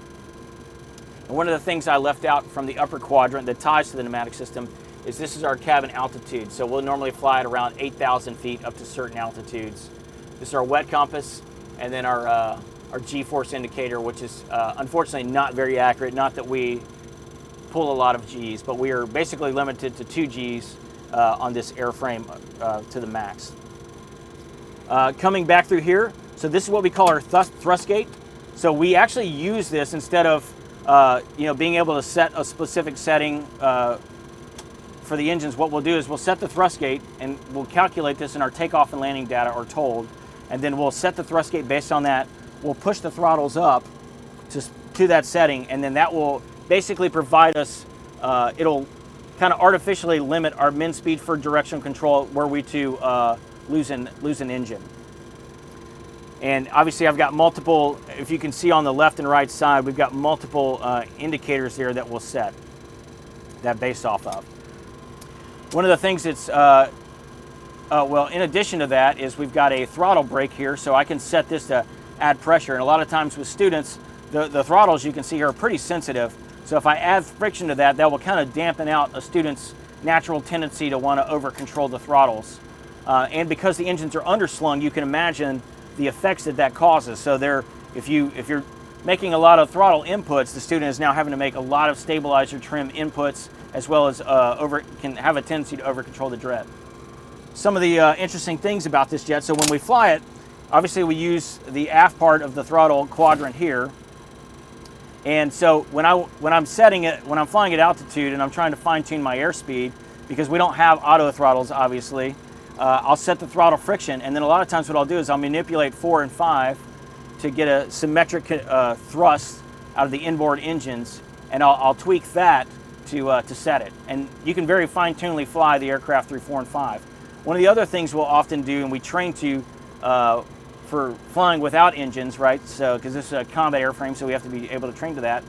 And one of the things I left out from the upper quadrant that ties to the pneumatic system is this is our cabin altitude. So we'll normally fly at around 8,000 feet up to certain altitudes. This is our wet compass, and then our G-force indicator, which is unfortunately not very accurate. Not that we pull a lot of Gs, but we are basically limited to 2 Gs on this airframe to the max. Coming back through here, so this is what we call our thrust gate. So we actually use this instead of being able to set a specific setting for the engines. What we'll do is we'll set the thrust gate, and we'll calculate this in our takeoff and landing data or told, and then we'll set the thrust gate based on that. We'll push the throttles up to that setting, and then that will basically provide us, it'll kind of artificially limit our min speed for directional control were we to lose an engine. And obviously I've got multiple, if you can see on the left and right side, we've got multiple indicators there that we'll set that based off of. One of the things that's, well, in addition to that is we've got a throttle brake here, so I can set this to add pressure. And a lot of times with students, the throttles you can see here are pretty sensitive. So if I add friction to that, that will kind of dampen out a student's natural tendency to want to over control the throttles. And because the engines are underslung, you can imagine the effects that causes. So if you're making a lot of throttle inputs, the student is now having to make a lot of stabilizer trim inputs, as well as can have a tendency to over control the jet. Some of the interesting things about this jet, so when we fly it, obviously we use the aft part of the throttle quadrant here. And so when I'm setting it, when I'm flying at altitude and I'm trying to fine tune my airspeed, because we don't have auto throttles obviously, I'll set the throttle friction, and then a lot of times what I'll do is I'll manipulate 4 and 5 to get a symmetric thrust out of the inboard engines, and I'll tweak that to set it. And you can very fine-tunedly fly the aircraft through 4 and 5. One of the other things we'll often do, and we train to for flying without engines, right? So because this is a combat airframe, so we have to be able to train to that.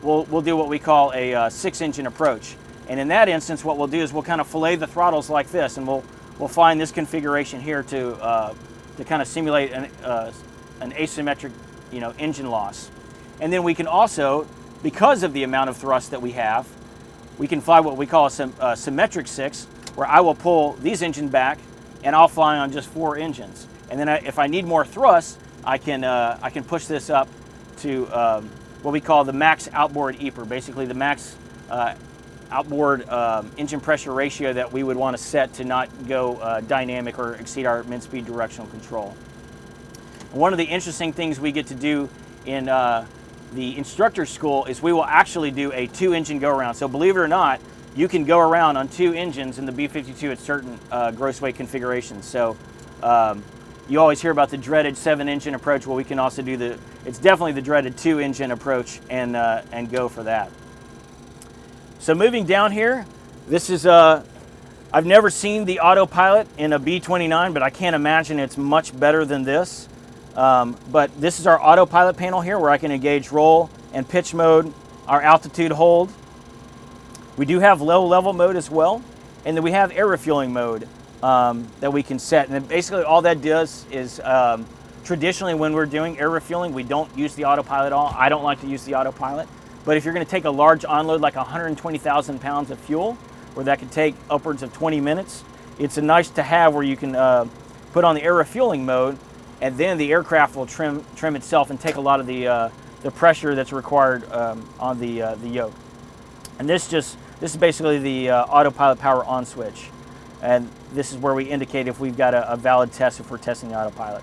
We'll do what we call a 6-engine approach, and in that instance, what we'll do is we'll kind of fillet the throttles like this, and we'll fly in this configuration here to kind of simulate an asymmetric, engine loss. And then we can also, because of the amount of thrust that we have, we can fly what we call a symmetric 6, where I will pull these engines back and I'll fly on just 4 engines. And then if I need more thrust, I can push this up to what we call the max outboard EPR, basically the max outboard engine pressure ratio that we would want to set to not go dynamic or exceed our mid-speed directional control. And one of the interesting things we get to do in the instructor school is we will actually do a 2-engine go-around. So believe it or not, you can go around on 2 engines in the B-52 at certain gross weight configurations. So you always hear about the dreaded 7-engine approach. Well, we can also do it's definitely the dreaded 2-engine approach and go for that. So moving down here, this is, I've never seen the autopilot in a B-29, but I can't imagine it's much better than this. But this is our autopilot panel here where I can engage roll and pitch mode, our altitude hold. We do have low level mode as well. And then we have air refueling mode that we can set. And basically all that does is, traditionally when we're doing air refueling, we don't use the autopilot at all. I don't like to use the autopilot. But if you're going to take a large onload like 120,000 pounds of fuel, where that could take upwards of 20 minutes, it's a nice to have where you can put on the air refueling mode, and then the aircraft will trim itself and take a lot of the pressure that's required on the yoke. And this is basically the autopilot power on switch, and this is where we indicate if we've got a valid test, if we're testing the autopilot.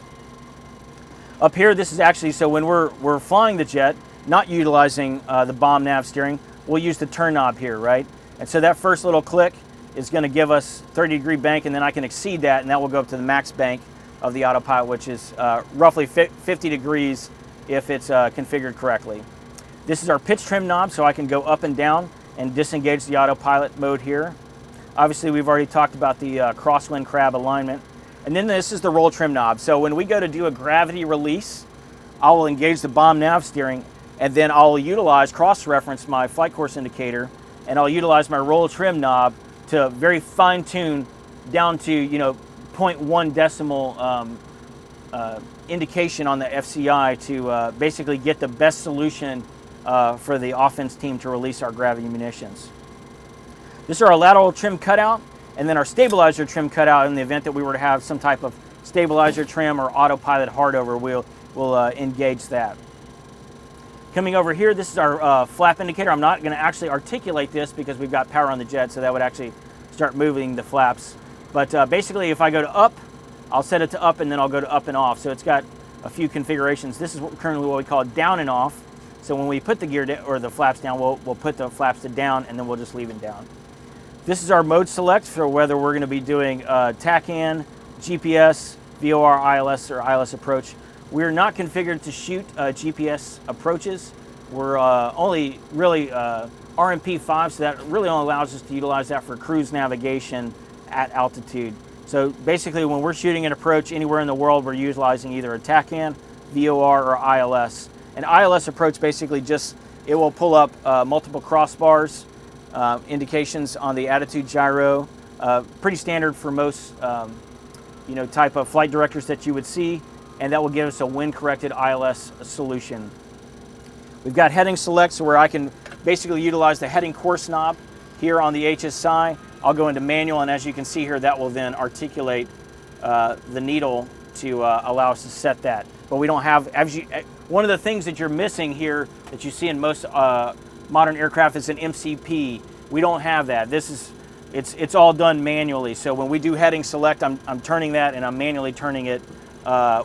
Up here, this is actually, so when we're flying the jet, not utilizing the bomb nav steering, we'll use the turn knob here, right? And so that first little click is going to give us 30-degree bank, and then I can exceed that, and that will go up to the max bank of the autopilot, which is roughly 50 degrees if it's configured correctly. This is our pitch trim knob, so I can go up and down and disengage the autopilot mode here. Obviously, we've already talked about the crosswind crab alignment. And then this is the roll trim knob. So when we go to do a gravity release, I will engage the bomb nav steering, and then I'll utilize, cross-reference my flight course indicator, and I'll utilize my roll trim knob to very fine-tune down to, 0.1 decimal indication on the FCI to basically get the best solution for the offense team to release our gravity munitions. This is our lateral trim cutout, and then our stabilizer trim cutout in the event that we were to have some type of stabilizer trim or autopilot hardover, we'll engage that. Coming over here, this is our flap indicator. I'm not going to actually articulate this because we've got power on the jet, so that would actually start moving the flaps. But basically, if I go to up, I'll set it to up, and then I'll go to up and off. So it's got a few configurations. This is currently what we call down and off. So when we put the gear or the flaps down, we'll put the flaps to down, and then we'll just leave it down. This is our mode select for whether we're going to be doing TACAN, GPS, VOR, ILS, or ILS approach. We're not configured to shoot GPS approaches. We're only really RMP5, so that really only allows us to utilize that for cruise navigation at altitude. So basically, when we're shooting an approach anywhere in the world, we're utilizing either a TACAN, VOR, or ILS. An ILS approach basically it will pull up multiple crossbars, indications on the attitude gyro, pretty standard for most type of flight directors that you would see, and that will give us a wind-corrected ILS solution. We've got heading select, so where I can basically utilize the heading course knob here on the HSI. I'll go into manual, and as you can see here, that will then articulate the needle to allow us to set that. But we don't have, one of the things that you're missing here that you see in most modern aircraft is an MCP. We don't have that. It's all done manually. So when we do heading select, I'm turning that, and I'm manually turning it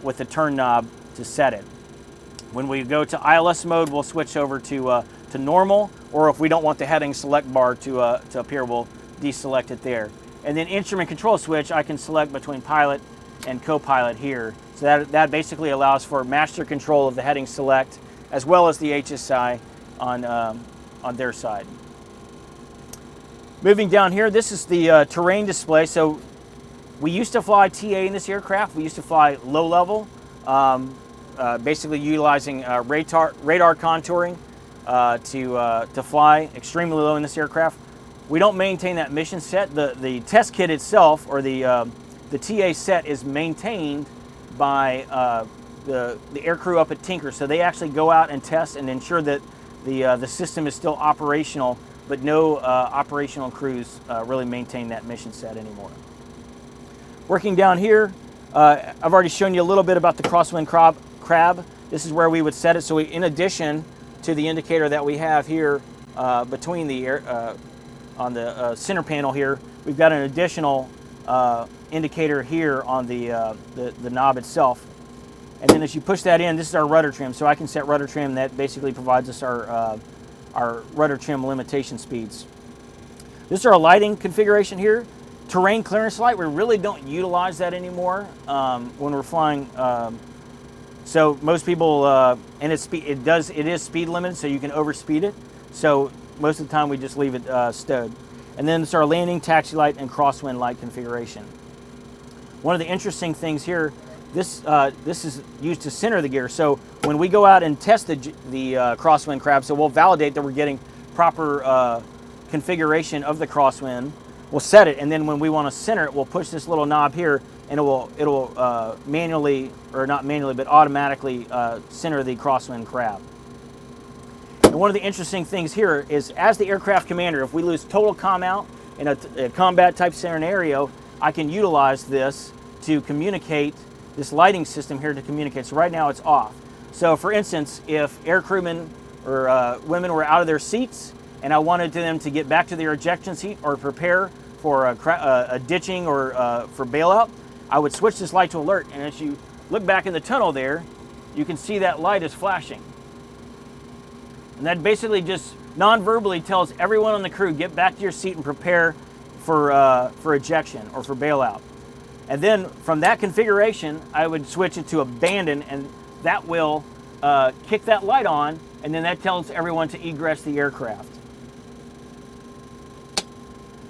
with the turn knob to set it. When we go to ILS mode, we'll switch over to normal, or if we don't want the heading select bar to appear, we'll deselect it there. And then instrument control switch, I can select between pilot and co-pilot here. So that basically allows for master control of the heading select as well as the HSI on their side. Moving down here, this is the terrain display. So we used to fly TA in this aircraft. We used to fly low level, basically utilizing radar contouring to fly extremely low in this aircraft. We don't maintain that mission set. The test kit itself, or the TA set, is maintained by the aircrew up at Tinker. So they actually go out and test and ensure that the system is still operational but no operational crews really maintain that mission set anymore. Working down here, I've already shown you a little bit about the crosswind crab. This is where we would set it. So in addition to the indicator that we have here between the air, on the center panel here, we've got an additional indicator here on the knob itself. And then as you push that in, this is our rudder trim. So I can set rudder trim that basically provides us our rudder trim limitation speeds. This is our lighting configuration here. Terrain clearance light, we really don't utilize that anymore when we're flying. So most people, and it is speed limited, so you can overspeed it. So most of the time we just leave it stowed. And then it's our landing, taxi light, and crosswind light configuration. One of the interesting things here, this is used to center the gear. So when we go out and test the crosswind crab, so we'll validate that we're getting proper configuration of the crosswind. We'll set it, and then when we want to center it, we'll push this little knob here, and it will manually, or not manually, but automatically center the crosswind crab. And one of the interesting things here is, as the aircraft commander, if we lose total comm out in a combat type scenario, I can utilize this to communicate, this lighting system here to communicate. So right now it's off. So for instance, if air crewmen or women were out of their seats and I wanted them to get back to their ejection seat or prepare for a ditching or for bailout, I would switch this light to alert, and as you look back in the tunnel there, you can see that light is flashing. And that basically just non-verbally tells everyone on the crew, get back to your seat and prepare for ejection or for bailout. And then from that configuration, I would switch it to abandon, and that will kick that light on, and then that tells everyone to egress the aircraft.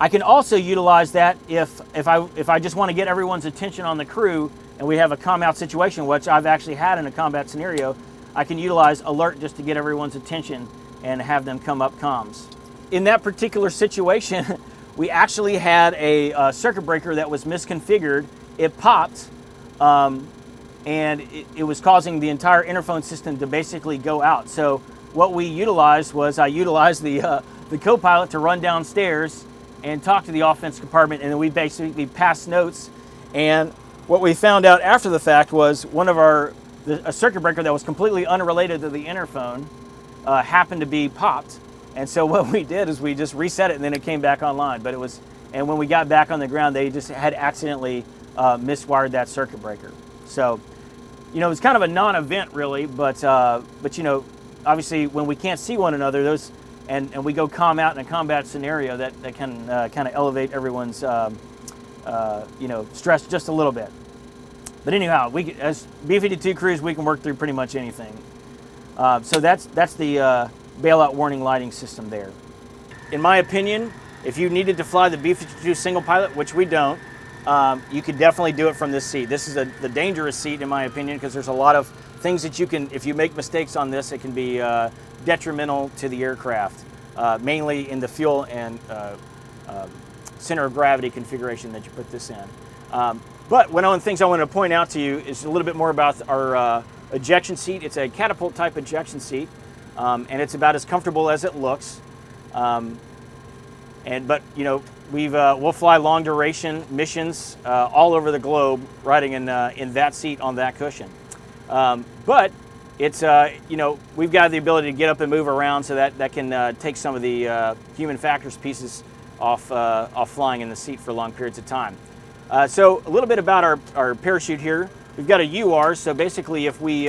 I can also utilize that if I just want to get everyone's attention on the crew and we have a comm out situation, which I've actually had in a combat scenario. I can utilize alert just to get everyone's attention and have them come up comms. In that particular situation, we actually had a circuit breaker that was misconfigured. It popped, and it was causing the entire interphone system to basically go out. So what we utilized was, I utilized the co-pilot to run downstairs and talk to the offense compartment, and then we basically passed notes. And what we found out after the fact was a circuit breaker that was completely unrelated to the interphone happened to be popped. And so what we did is we just reset it, and then it came back online. But and when we got back on the ground, they just had accidentally miswired that circuit breaker. So, you know, it's kind of a non-event really, but you know, obviously when we can't see one another, and we go comm out in a combat scenario, that can kind of elevate everyone's you know, stress just a little bit. But anyhow, as B-52 crews, we can work through pretty much anything. So that's the bailout warning lighting system there. In my opinion, if you needed to fly the B-52 single pilot, which we don't, you could definitely do it from this seat. This is the dangerous seat, in my opinion, because there's a lot of things that you can, if you make mistakes on this, it can be detrimental to the aircraft, mainly in the fuel and center of gravity configuration that you put this in. But one of the things I want to point out to you is a little bit more about our ejection seat. It's a catapult type ejection seat, and it's about as comfortable as it looks. But you know, we'll fly long duration missions all over the globe, riding in that seat on that cushion. But it's you know, we've got the ability to get up and move around, so that can take some of the human factors pieces off flying in the seat for long periods of time. So a little bit about our parachute here. We've got a UR, so basically if we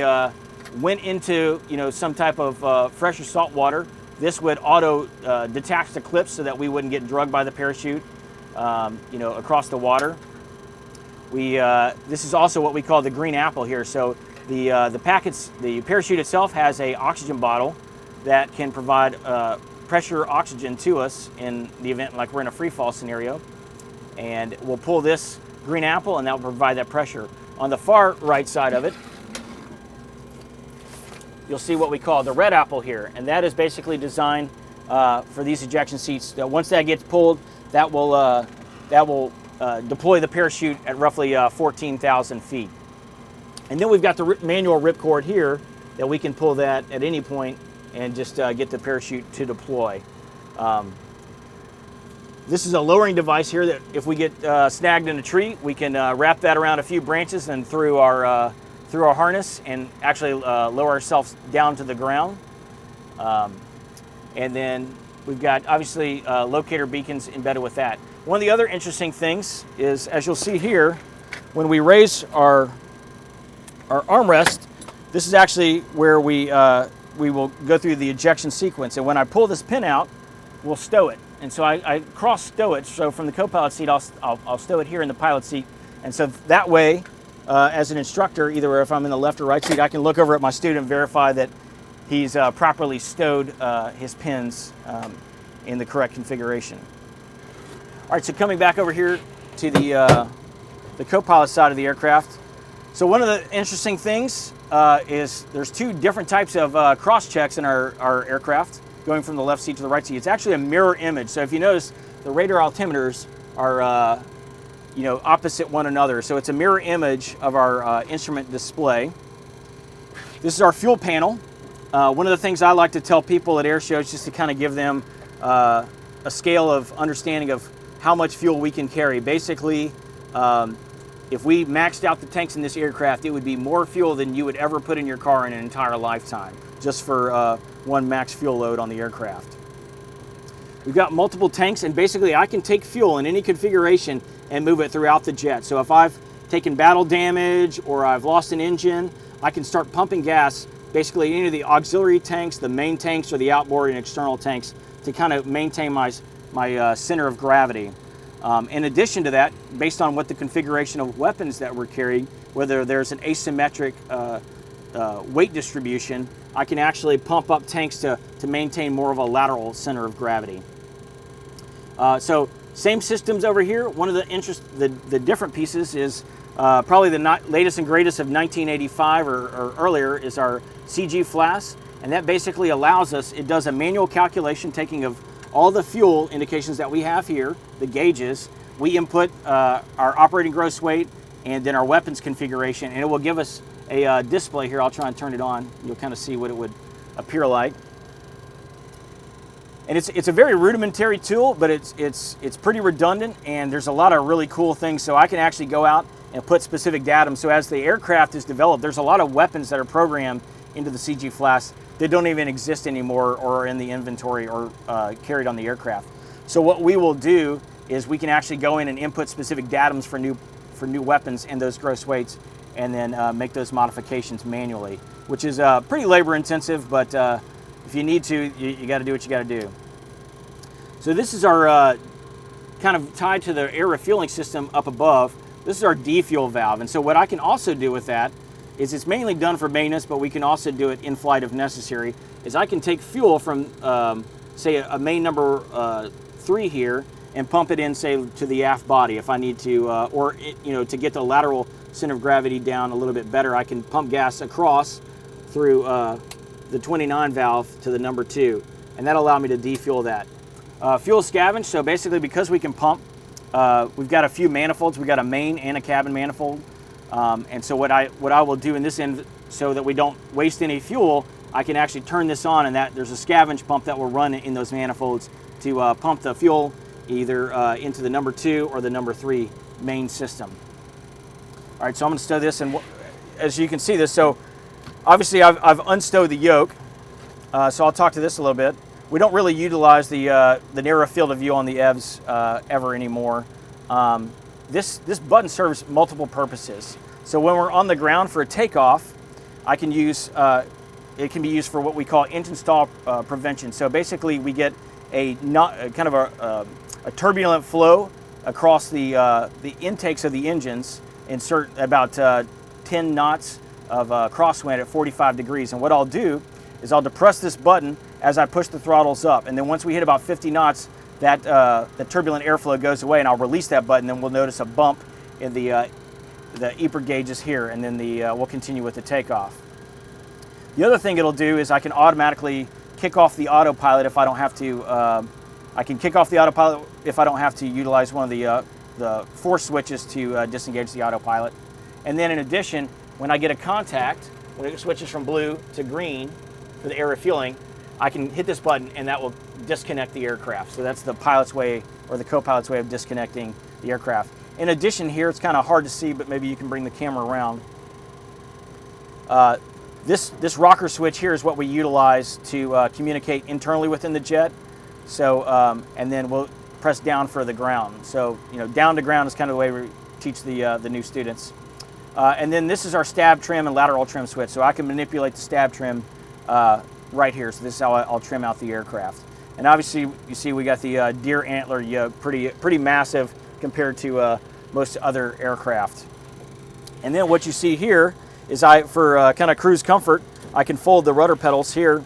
went into, you know, some type of fresh or salt water, this would auto detach the clips so that we wouldn't get drugged by the parachute, you know, across the water. This is also what we call the green apple here. So the parachute itself has a oxygen bottle that can provide pressure oxygen to us in the event like we're in a free fall scenario. And we'll pull this green apple, and that will provide that pressure. On the far right side of it, you'll see what we call the red apple here, and that is basically designed for these ejection seats. Once that gets pulled, that will deploy the parachute at roughly 14,000 feet. And then we've got the manual ripcord here that we can pull that at any point and just get the parachute to deploy. This is a lowering device here that if we get snagged in a tree, we can wrap that around a few branches and through our harness and actually lower ourselves down to the ground. And then we've got obviously locator beacons embedded with that. One of the other interesting things is, as you'll see here, when we raise our armrest, this is actually where we will go through the ejection sequence. And when I pull this pin out, we'll stow it. And so I cross stow it. So from the co-pilot seat, I'll stow it here in the pilot seat. And so that way, as an instructor, either if I'm in the left or right seat, I can look over at my student and verify that he's properly stowed his pins in the correct configuration. All right, so coming back over here to the co-pilot side of the aircraft. So one of the interesting things is there's two different types of cross checks in our aircraft, going from the left seat to the right seat. It's actually a mirror image. So if you notice, the radar altimeters are opposite one another. So it's a mirror image of our instrument display. This is our fuel panel. One of the things I like to tell people at air shows, just to kind of give them a scale of understanding of how much fuel we can carry. Basically, if we maxed out the tanks in this aircraft, it would be more fuel than you would ever put in your car in an entire lifetime, just for one max fuel load on the aircraft. We've got multiple tanks, and basically I can take fuel in any configuration and move it throughout the jet. So if I've taken battle damage or I've lost an engine, I can start pumping gas basically any of the auxiliary tanks, the main tanks, or the outboard and external tanks to kind of maintain my center of gravity. In addition to that, based on what the configuration of weapons that we're carrying, whether there's an asymmetric weight distribution, I can actually pump up tanks to maintain more of a lateral center of gravity. So same systems over here. One of the different pieces is probably the latest and greatest of 1985 or earlier is our CG Flask, and that basically allows us, it does a manual calculation taking of all the fuel indications that we have here, the gauges. We input our operating gross weight and then our weapons configuration, and it will give us a display here. I'll try and turn it on. You'll kind of see what it would appear like. And it's a very rudimentary tool, but it's pretty redundant, and there's a lot of really cool things. So I can actually go out and put specific datum. So as the aircraft is developed, there's a lot of weapons that are programmed into the CG Flask that don't even exist anymore or are in the inventory or carried on the aircraft. So what we will do is we can actually go in and input specific datums for new weapons and those gross weights, and then make those modifications manually, which is pretty labor intensive, but if you need to, you got to do what you got to do. So this is our kind of tied to the air refueling system up above. This is our defuel valve, and so what I can also do with that is it's mainly done for maintenance, but we can also do it in flight if necessary, is I can take fuel from, say, a main number 3 here and pump it in, say, to the aft body if I need to, or to get the lateral center of gravity down a little bit better, I can pump gas across through the 29 valve to the number 2, and that'll allow me to defuel that. Fuel scavenge, so basically because we can pump, we've got a few manifolds. We've got a main and a cabin manifold. And so what I will do in this end, so that we don't waste any fuel, I can actually turn this on, and there's a scavenge pump that will run in those manifolds to pump the fuel either into the number 2 or the number 3 main system. All right, so I'm going to stow this, and as you can see this, so obviously I've unstowed the yoke, so I'll talk to this a little bit. We don't really utilize the narrow field of view on the EVs ever anymore. This button serves multiple purposes. So when we're on the ground for a takeoff, I can use it can be used for what we call engine stall prevention. So basically, we get a turbulent flow across the intakes of the engines. Insert about 10 knots of crosswind at 45 degrees. And what I'll do is I'll depress this button as I push the throttles up. And then once we hit about 50 knots, that the turbulent airflow goes away, and I'll release that button, and we'll notice a bump in the EPR gauges here, and then we'll continue with the takeoff. The other thing it'll do is I can automatically kick off the autopilot if I don't have to. I can kick off the autopilot if I don't have to utilize one of the force switches to disengage the autopilot. And then in addition, when I get a contact, when it switches from blue to green for the air refueling, I can hit this button and that will disconnect the aircraft. So that's the pilot's way, or the co-pilot's way of disconnecting the aircraft. In addition here, it's kind of hard to see, but maybe you can bring the camera around. This rocker switch here is what we utilize to communicate internally within the jet. So, and then we'll press down for the ground. So, down to ground is kind of the way we teach the new students. And then this is our stab trim and lateral trim switch. So I can manipulate the stab trim right here. So this is how I'll trim out the aircraft. And obviously, you see we got the deer antler yoke, pretty massive compared to most other aircraft. And then what you see here is for kind of cruise comfort, I can fold the rudder pedals here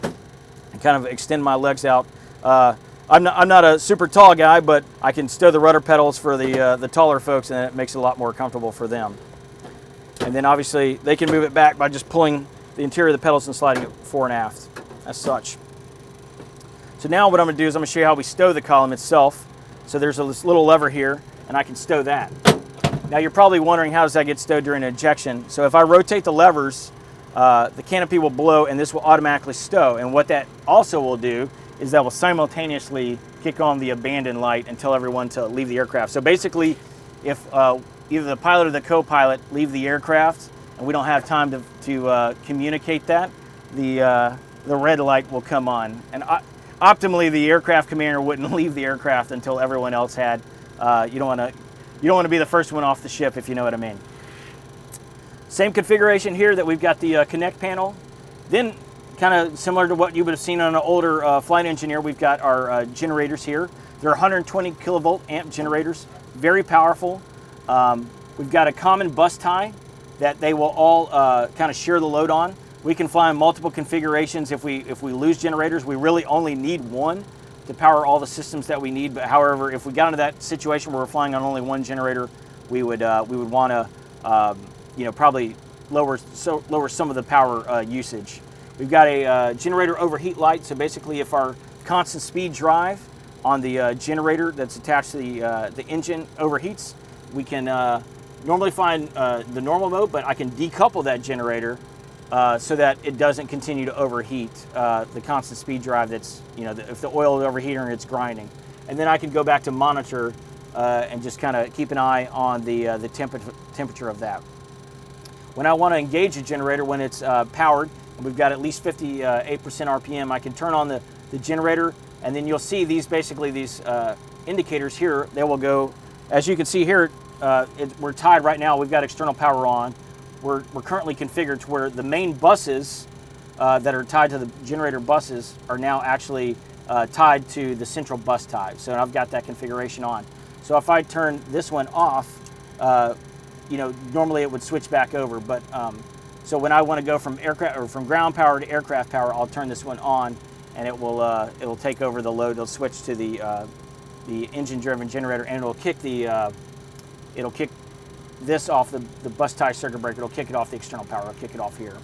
and kind of extend my legs out. I'm not a super tall guy, but I can stow the rudder pedals for the taller folks, and it makes it a lot more comfortable for them. And then obviously they can move it back by just pulling the interior of the pedals and sliding it fore and aft as such. So now what I'm going to do is I'm going to show you how we stow the column itself. So there's this little lever here, and I can stow that. Now you're probably wondering, how does that get stowed during ejection? So if I rotate the levers, the canopy will blow and this will automatically stow. And what that also will do is that will simultaneously kick on the abandon light and tell everyone to leave the aircraft. So basically, if either the pilot or the co-pilot leave the aircraft and we don't have time to communicate that, the red light will come on. And optimally, the aircraft commander wouldn't leave the aircraft until everyone else had. You don't want to be the first one off the ship, if you know what I mean. Same configuration here, that we've got the connect panel. Then, kind of similar to what you would have seen on an older flight engineer, we've got our generators here. They're 120 kilovolt amp generators, very powerful. We've got a common bus tie that they will all kind of share the load on. We can fly in multiple configurations. If we lose generators, we really only need one to power all the systems that we need. But however, if we got into that situation where we're flying on only one generator, we would want to probably lower some of the power usage. We've got a generator overheat light. So basically, if our constant speed drive on the generator that's attached to the engine overheats, we can normally find the normal mode, but I can decouple that generator so that it doesn't continue to overheat the constant speed drive that's, if the oil is overheating or it's grinding. And then I can go back to monitor and just kind of keep an eye on the temperature of that. When I want to engage a generator, when it's powered, and we've got at least 58% RPM, I can turn on the generator, and then you'll see these indicators here. They will go, as you can see here, we're tied right now. We've got external power on. We're currently configured to where the main buses that are tied to the generator buses are now actually tied to the central bus tie. So I've got that configuration on. So if I turn this one off, normally it would switch back over. But so when I want to go from ground power to aircraft power, I'll turn this one on, and it will take over the load. It'll switch to the engine-driven generator, and it'll kick this off the bus tie circuit breaker. It'll kick it off the external power. It'll kick it off here.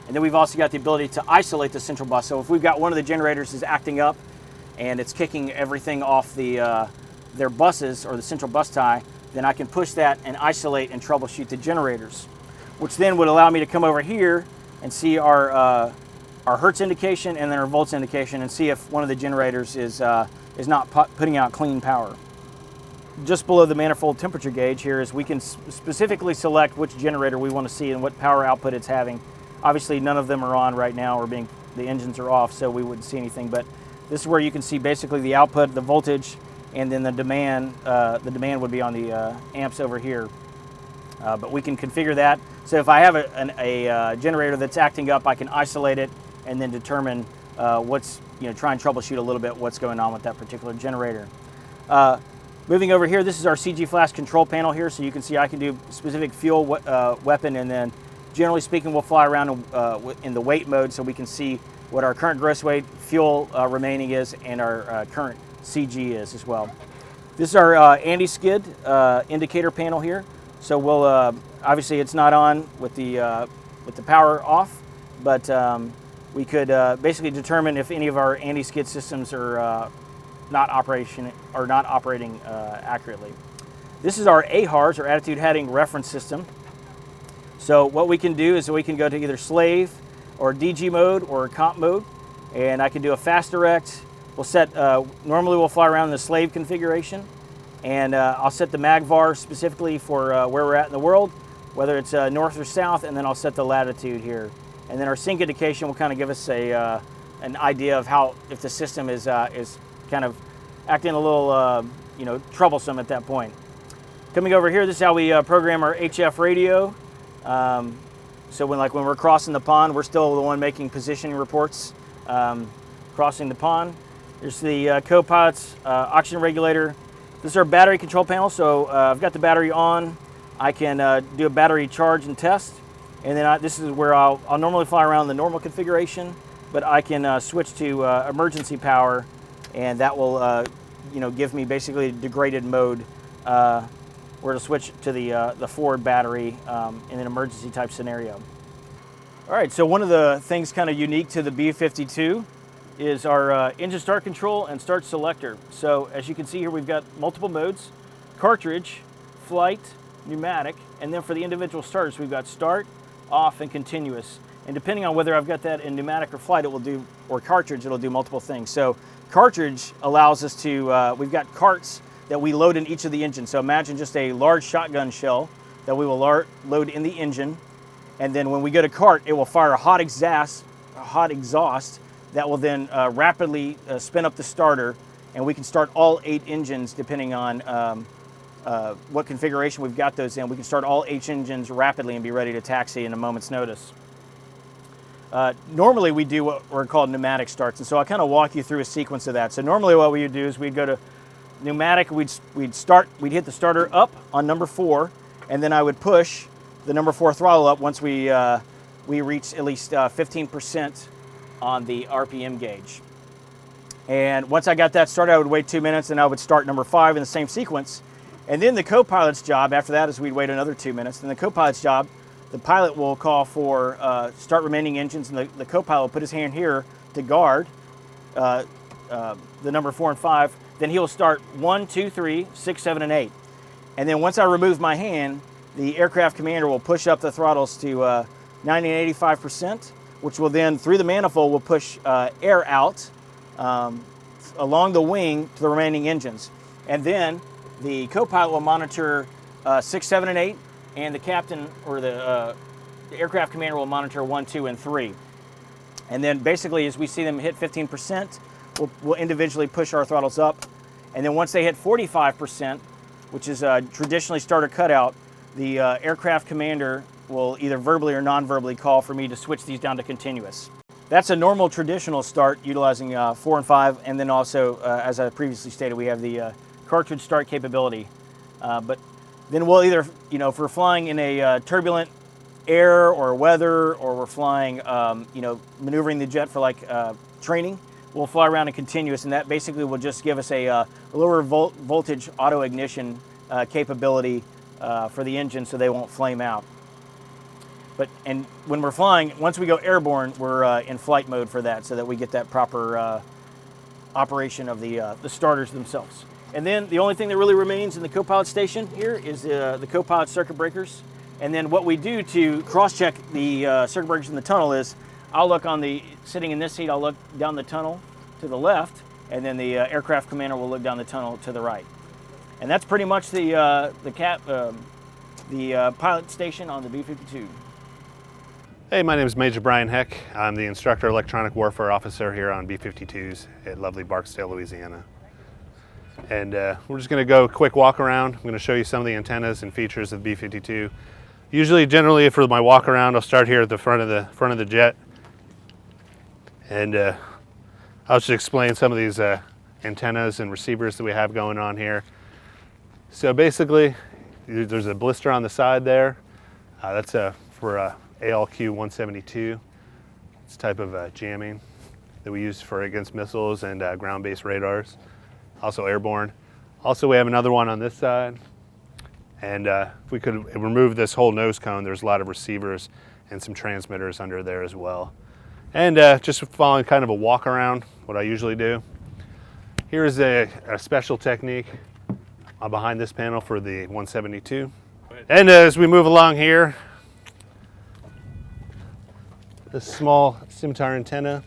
And then we've also got the ability to isolate the central bus. So if we've got one of the generators is acting up and it's kicking everything off their buses or the central bus tie, then I can push that and isolate and troubleshoot the generators, which then would allow me to come over here and see our hertz indication and then our volts indication, and see if one of the generators is not putting out clean power. Just below the manifold temperature gauge here is we can specifically select which generator we want to see and what power output it's having. Obviously none of them are on right now, or the engines are off, so we wouldn't see anything, but this is where you can see basically the output, the voltage, and then the demand. The demand would be on the amps over here, but we can configure that. So if I have a generator that's acting up, I can isolate it and then determine try and troubleshoot a little bit what's going on with that particular generator. Moving over here, this is our CG Flask control panel here, so you can see I can do specific fuel weapon, and then generally speaking we'll fly around in the weight mode so we can see what our current gross weight, fuel remaining is, and our current CG is as well. This is our anti-skid indicator panel here, so we'll obviously it's not on with the power off, but we could basically determine if any of our anti-skid systems are not operating accurately. This is our AHRS, or Attitude Heading Reference System. So what we can do is we can go to either slave or DG mode or comp mode, and I can do a fast direct. We'll set, normally we'll fly around in the slave configuration, and I'll set the magvar specifically for where we're at in the world, whether it's north or south, and then I'll set the latitude here. And then our sync indication will kind of give us an idea of how, if the system is kind of acting a little troublesome at that point. Coming over here, this is how we program our HF radio. So when we're crossing the pond, we're still the one making position reports crossing the pond. There's the co-pilot's oxygen regulator. This is our battery control panel. So I've got the battery on. I can do a battery charge and test. And then this is where I'll normally fly around the normal configuration, but I can switch to emergency power, and that will give me basically degraded mode where to switch to the forward battery in an emergency type scenario. All right, so one of the things kind of unique to the B-52 is our engine start control and start selector. So as you can see here, we've got multiple modes: cartridge, flight, pneumatic, and then for the individual starters, we've got start, off, and continuous. And depending on whether I've got that in pneumatic or flight, or cartridge, it'll do multiple things. So cartridge allows us to, we've got carts that we load in each of the engines. So imagine just a large shotgun shell that we will load in the engine. And then when we go to cart, it will fire a hot exhaust that will then rapidly spin up the starter, and we can start all 8 engines depending on what configuration we've got those in. We can start all 8 engines rapidly and be ready to taxi in a moment's notice. Normally we do what are called pneumatic starts, and so I'll kind of walk you through a sequence of that. So normally what we would do is we'd go to pneumatic, we'd hit the starter up on number 4, and then I would push the number 4 throttle up once we reach at least 15% on the RPM gauge. And once I got that started, I would wait 2 minutes, and I would start number 5 in the same sequence. And then the co-pilot's job after that is we'd wait another 2 minutes. And the co-pilot's job, the pilot will call for start remaining engines, and the co-pilot will put his hand here to guard the number 4 and 5. Then he'll start 1, 2, 3, 6, 7, and 8. And then once I remove my hand, the aircraft commander will push up the throttles to 90 and 85%, which will then, through the manifold, will push air out along the wing to the remaining engines. And then the co-pilot will monitor 6, 7, and 8, and the captain or the aircraft commander will monitor 1, 2, and 3. And then basically, as we see them hit 15%, we'll individually push our throttles up. And then once they hit 45%, which is traditionally starter cutout, the aircraft commander will either verbally or non-verbally call for me to switch these down to continuous. That's a normal traditional start utilizing 4 and 5, and then also, as I previously stated, we have the cartridge start capability. But then we'll either, if we're flying in a turbulent air or weather, or we're flying, maneuvering the jet for training, we'll fly around in continuous, and that basically will just give us a lower voltage auto ignition capability for the engine so they won't flame out. And when we're flying, once we go airborne, we're in flight mode for that so that we get that proper operation of the starters themselves. And then the only thing that really remains in the co-pilot station here is the co-pilot circuit breakers. And then what we do to cross-check the circuit breakers in the tunnel is I'll look sitting in this seat, I'll look down the tunnel to the left, and then the aircraft commander will look down the tunnel to the right. And that's pretty much the pilot station on the B-52. Hey, my name is Major Brian Heck. I'm the Instructor Electronic Warfare Officer here on B-52s at lovely Barksdale, Louisiana. And we're just going to go a quick walk around. I'm going to show you some of the antennas and features of the B-52. Generally for my walk around, I'll start here at the front of the jet, and I'll just explain some of these antennas and receivers that we have going on here. So basically, there's a blister on the side there. That's for ALQ 172. It's a type of jamming that we use against missiles and ground-based radars, also airborne. Also, we have another one on this side. And if we could remove this whole nose cone, there's a lot of receivers and some transmitters under there as well. And just following kind of a walk around, what I usually do. Here's a special technique behind this panel for the 172. And as we move along here, this small scimitar antenna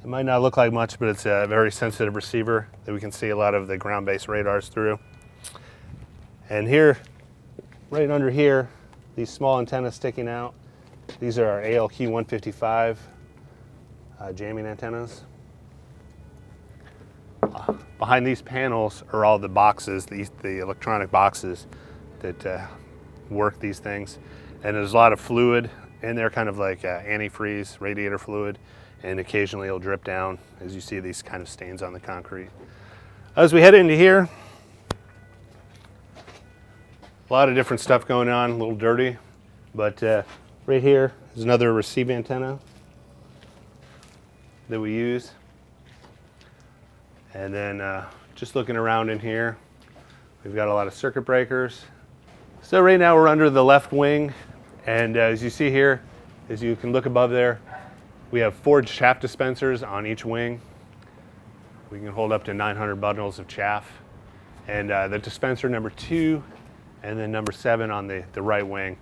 It might not look like much, but it's a very sensitive receiver that we can see a lot of the ground-based radars through. And here, right under here, these small antennas sticking out, these are our ALQ 155 jamming antennas. Behind these panels are all the boxes, the electronic boxes that work these things. And there's a lot of fluid in there, kind of like antifreeze, radiator fluid, and occasionally it'll drip down as you see these kind of stains on the concrete. As we head into here, a lot of different stuff going on, a little dirty, but right here is another receive antenna that we use. And then just looking around in here, we've got a lot of circuit breakers. So right now we're under the left wing, and as you see here, as you can look above there, we have 4 chaff dispensers on each wing. We can hold up to 900 bundles of chaff. And the dispenser number 2 and then number 7 on the right wing,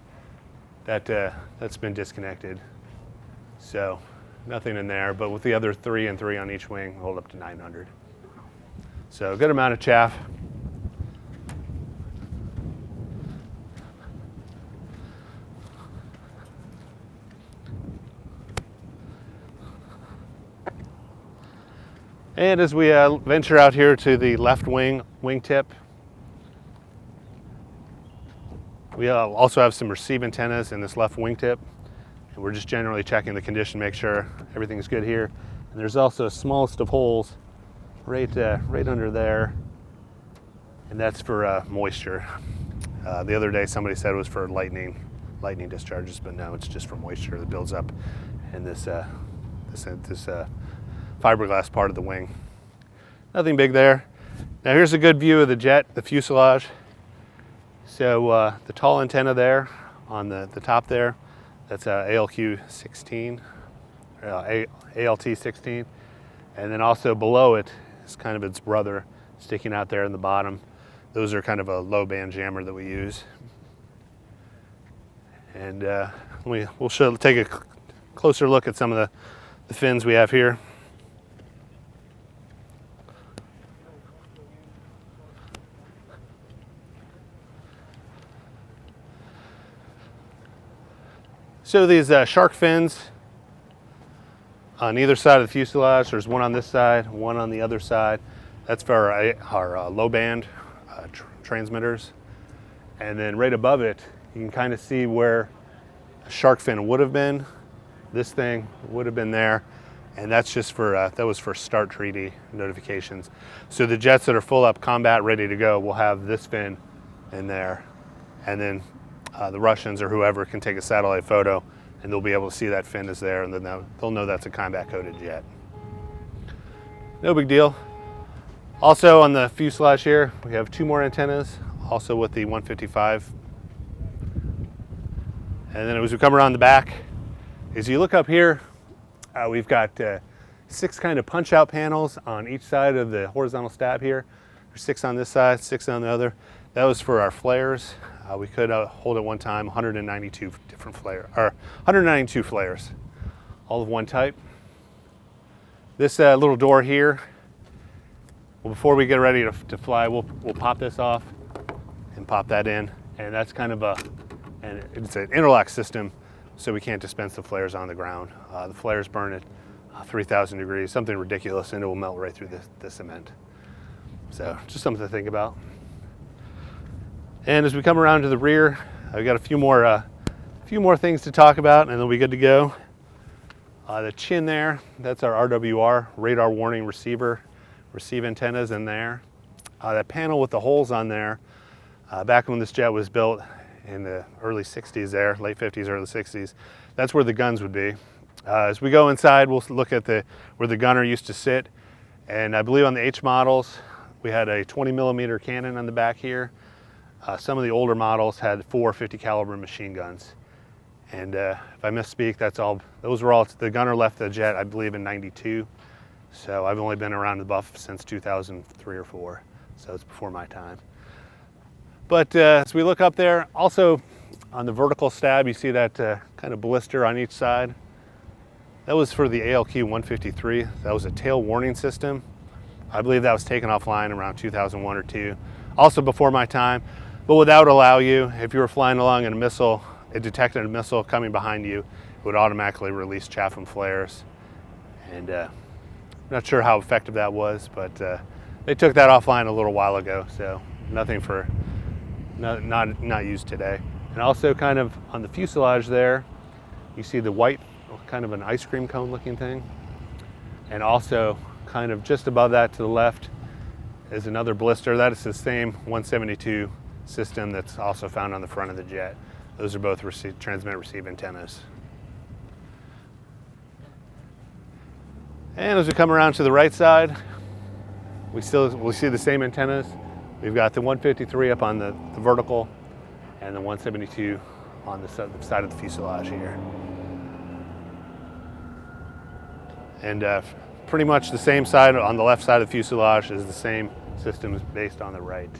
that's been disconnected. So nothing in there, but with the other 3 and 3 on each wing, we'll hold up to 900. So a good amount of chaff. And as we venture out here to the left wingtip, we also have some receive antennas in this left wingtip. And we're just generally checking the condition, make sure everything's good here. And there's also a smallest of holes right under there, and that's for moisture. The other day somebody said it was for lightning discharges, but no, it's just for moisture that builds up in this fiberglass part of the wing. Nothing big there. Now here's a good view of the jet, the fuselage. So the tall antenna there on the top there, that's ALQ 16, ALT 16, and then also below it is kind of its brother sticking out there in the bottom. Those are kind of a low band jammer that we use. And we'll take a closer look at some of the fins we have here. So these shark fins on either side of the fuselage. There's one on this side, one on the other side. That's for our low band transmitters. And then right above it, you can kind of see where a shark fin would have been. This thing would have been there. And that's just for, that was for start treaty notifications. So the jets that are full up combat ready to go will have this fin in there. And then the Russians or whoever can take a satellite photo and they'll be able to see that fin is there, and then they'll know that's a combat coded jet. No big deal. Also on the fuselage here, we have 2 more antennas, also with the 155. And then as we come around the back, as you look up here, we've got 6 kind of punch out panels on each side of the horizontal stab here. There's 6 on this side, 6 on the other. That was for our flares. We could hold at one time 192 different flares, or 192 flares, all of one type. This little door here, well, before we get ready to fly, we'll pop this off and pop that in, and that's kind of and it's an interlock system, so we can't dispense the flares on the ground. The flares burn at 3,000 degrees, something ridiculous, and it will melt right through the cement. So just something to think about. And as we come around to the rear, I've got a few more things to talk about, and then we'll be good to go. The chin there, that's our RWR, radar warning receiver, receive antennas in there. That panel with the holes on there, back when this jet was built in the early 60s there, late 50s, early 60s, that's where the guns would be. As we go inside, we'll look at where the gunner used to sit. And I believe on the H models, we had a 20mm cannon on the back here. Some of the older models had 4 50 caliber machine guns. And if I misspeak, those were all, the gunner left the jet, I believe, in '92. So I've only been around the buff since 2003 or 4. So it's before my time. But as we look up there, also on the vertical stab, you see that kind of blister on each side. That was for the ALQ-153. That was a tail warning system. I believe that was taken offline around 2001 or 2. Also before my time, but what that would allow you, if you were flying along and a missile, it detected a missile coming behind you, it would automatically release chaff and flares. And I'm not sure how effective that was, but they took that offline a little while ago, so nothing for, not used today. And also kind of on the fuselage there, you see the white, kind of an ice cream cone looking thing. And also kind of just above that to the left is another blister. That is the same 172 system that's also found on the front of the jet. Those are both transmit-receive antennas. And as we come around to the right side, we'll see the same antennas. We've got the 153 up on the vertical and the 172 on the side of the fuselage here. And pretty much the same side on the left side of the fuselage is the same systems based on the right.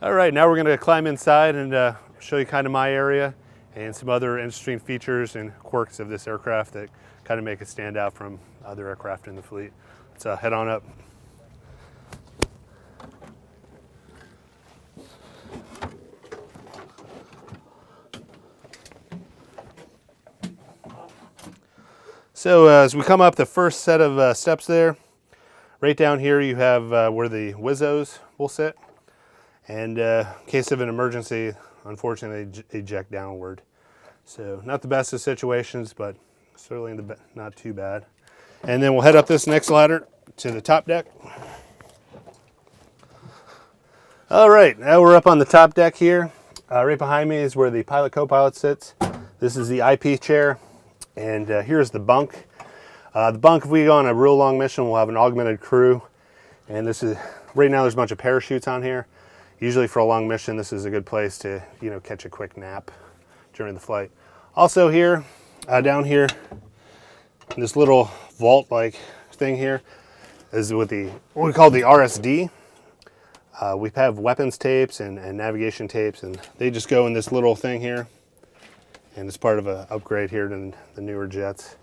All right, now we're gonna climb inside and show you kind of my area and some other interesting features and quirks of this aircraft that kind of make it stand out from other aircraft in the fleet. Let's head on up. So as we come up the first set of steps there, right down here you have where the WIZOs will sit. And in case of an emergency, unfortunately they eject downward. So not the best of situations, but certainly not too bad. And then we'll head up this next ladder to the top deck. All right, now we're up on the top deck here. Right behind me is where the pilot co-pilot sits. This is the IP chair. And here's the bunk. The bunk, if we go on a real long mission, we'll have an augmented crew. And this is, right now there's a bunch of parachutes on here. Usually for a long mission, this is a good place to, catch a quick nap during the flight. Also here, down here, this little vault-like thing here is with what we call the RSD. We have weapons tapes and navigation tapes, and they just go in this little thing here. And it's part of an upgrade here to the newer jets.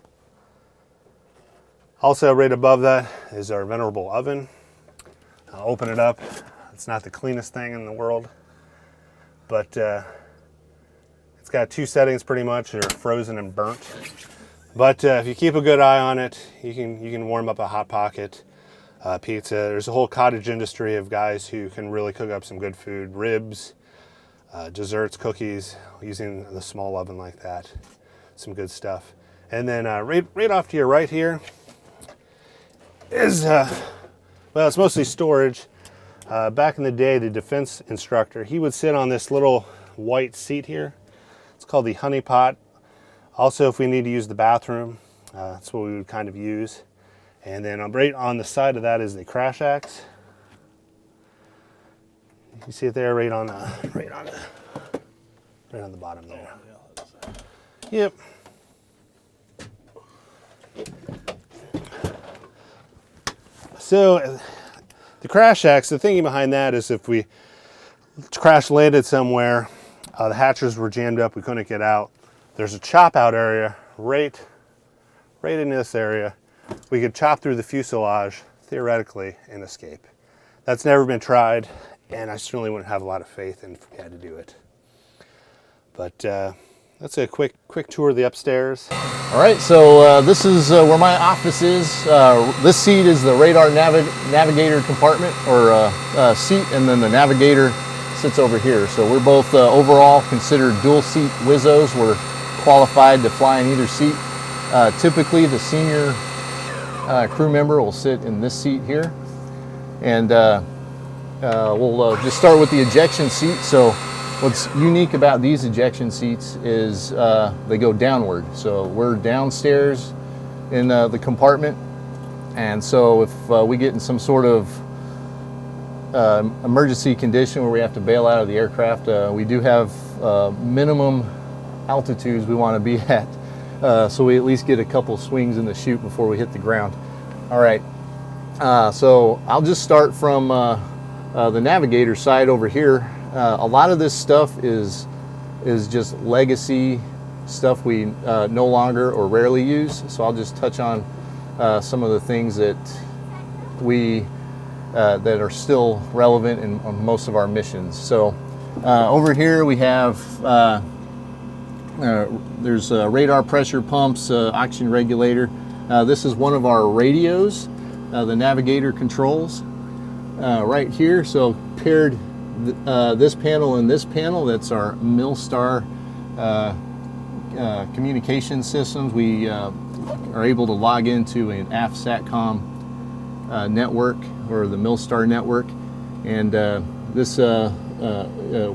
Also right above that is our Venerable Oven. I'll open it up. It's not the cleanest thing in the world, but it's got two settings pretty much. They're frozen and burnt. But if you keep a good eye on it, you can warm up a Hot Pocket, pizza. There's a whole cottage industry of guys who can really cook up some good food, ribs, desserts, cookies, using the small oven like that. Some good stuff. And then right off to your right here is, well, it's mostly storage. Back in the day, the defense instructor, he would sit on this little white seat here. It's called the honey pot. Also, if we need to use the bathroom, that's what we would kind of use. And then right on the side of that is the crash axe. You see it there, right on the bottom there. Yep. So the crash axe, the thinking behind that is if we crash landed somewhere, the hatches were jammed up, we couldn't get out. There's a chop out area right in this area. We could chop through the fuselage theoretically and escape. That's never been tried, and I certainly wouldn't have a lot of faith in if we had to do it. But that's a quick tour of the upstairs. All right, so this is where my office is. This seat is the radar navigator compartment or seat, and then the navigator sits over here. So we're both overall considered dual seat WIZOs. We're qualified to fly in either seat. Typically, the senior crew member will sit in this seat here, and we'll just start with the ejection seat. So what's unique about these ejection seats is they go downward. So we're downstairs in the compartment, and so if we get in some sort of emergency condition where we have to bail out of the aircraft, we do have minimum altitudes we want to be at, so we at least get a couple swings in the chute before we hit the ground. All right, so I'll just start from the navigator side over here. A lot of this stuff is just legacy stuff we no longer or rarely use. So I'll just touch on some of the things that that are still relevant in most of our missions. So over here we have there's radar pressure pumps, oxygen regulator. This is one of our radios, the navigator controls right here. So paired this panel and this panel, that's our Milstar communication systems. We are able to log into an aft SATCOM network, or the Milstar network, and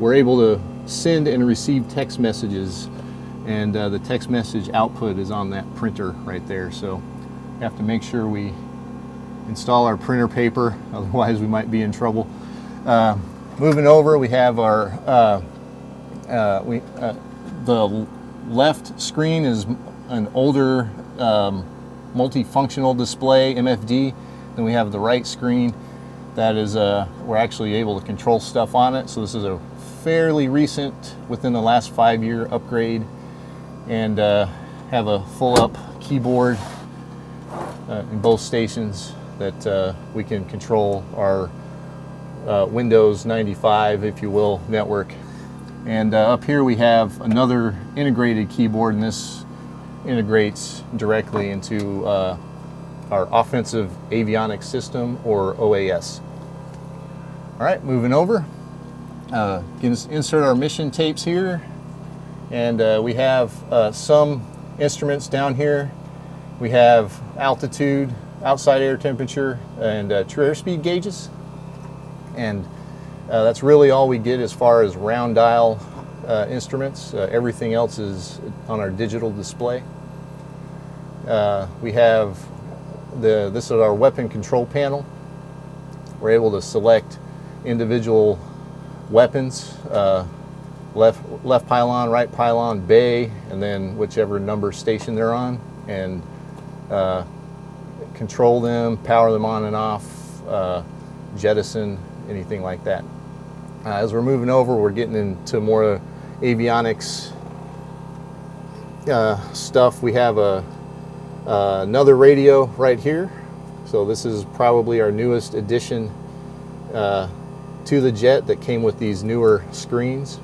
we're able to send and receive text messages, and the text message output is on that printer right there. So we have to make sure we install our printer paper, otherwise we might be in trouble. Moving over, we have our the left screen is an older multifunctional display, MFD. Then we have the right screen that is we're actually able to control stuff on it. So this is a fairly recent, within the last 5-year upgrade, and have a full-up keyboard in both stations that we can control our Windows 95, if you will, network. And up here we have another integrated keyboard, and this integrates directly into our Offensive Avionics System, or OAS. All right, moving over. Insert our mission tapes here, and we have some instruments down here. We have altitude, outside air temperature, and true airspeed gauges. And that's really all we get as far as round dial instruments. Everything else is on our digital display. We have this is our weapon control panel. We're able to select individual weapons, left pylon, right pylon, bay, and then whichever number station they're on, and control them, power them on and off, jettison, anything like that. As we're moving over, we're getting into more avionics stuff. We have another radio right here. So this is probably our newest addition to the jet that came with these newer screens.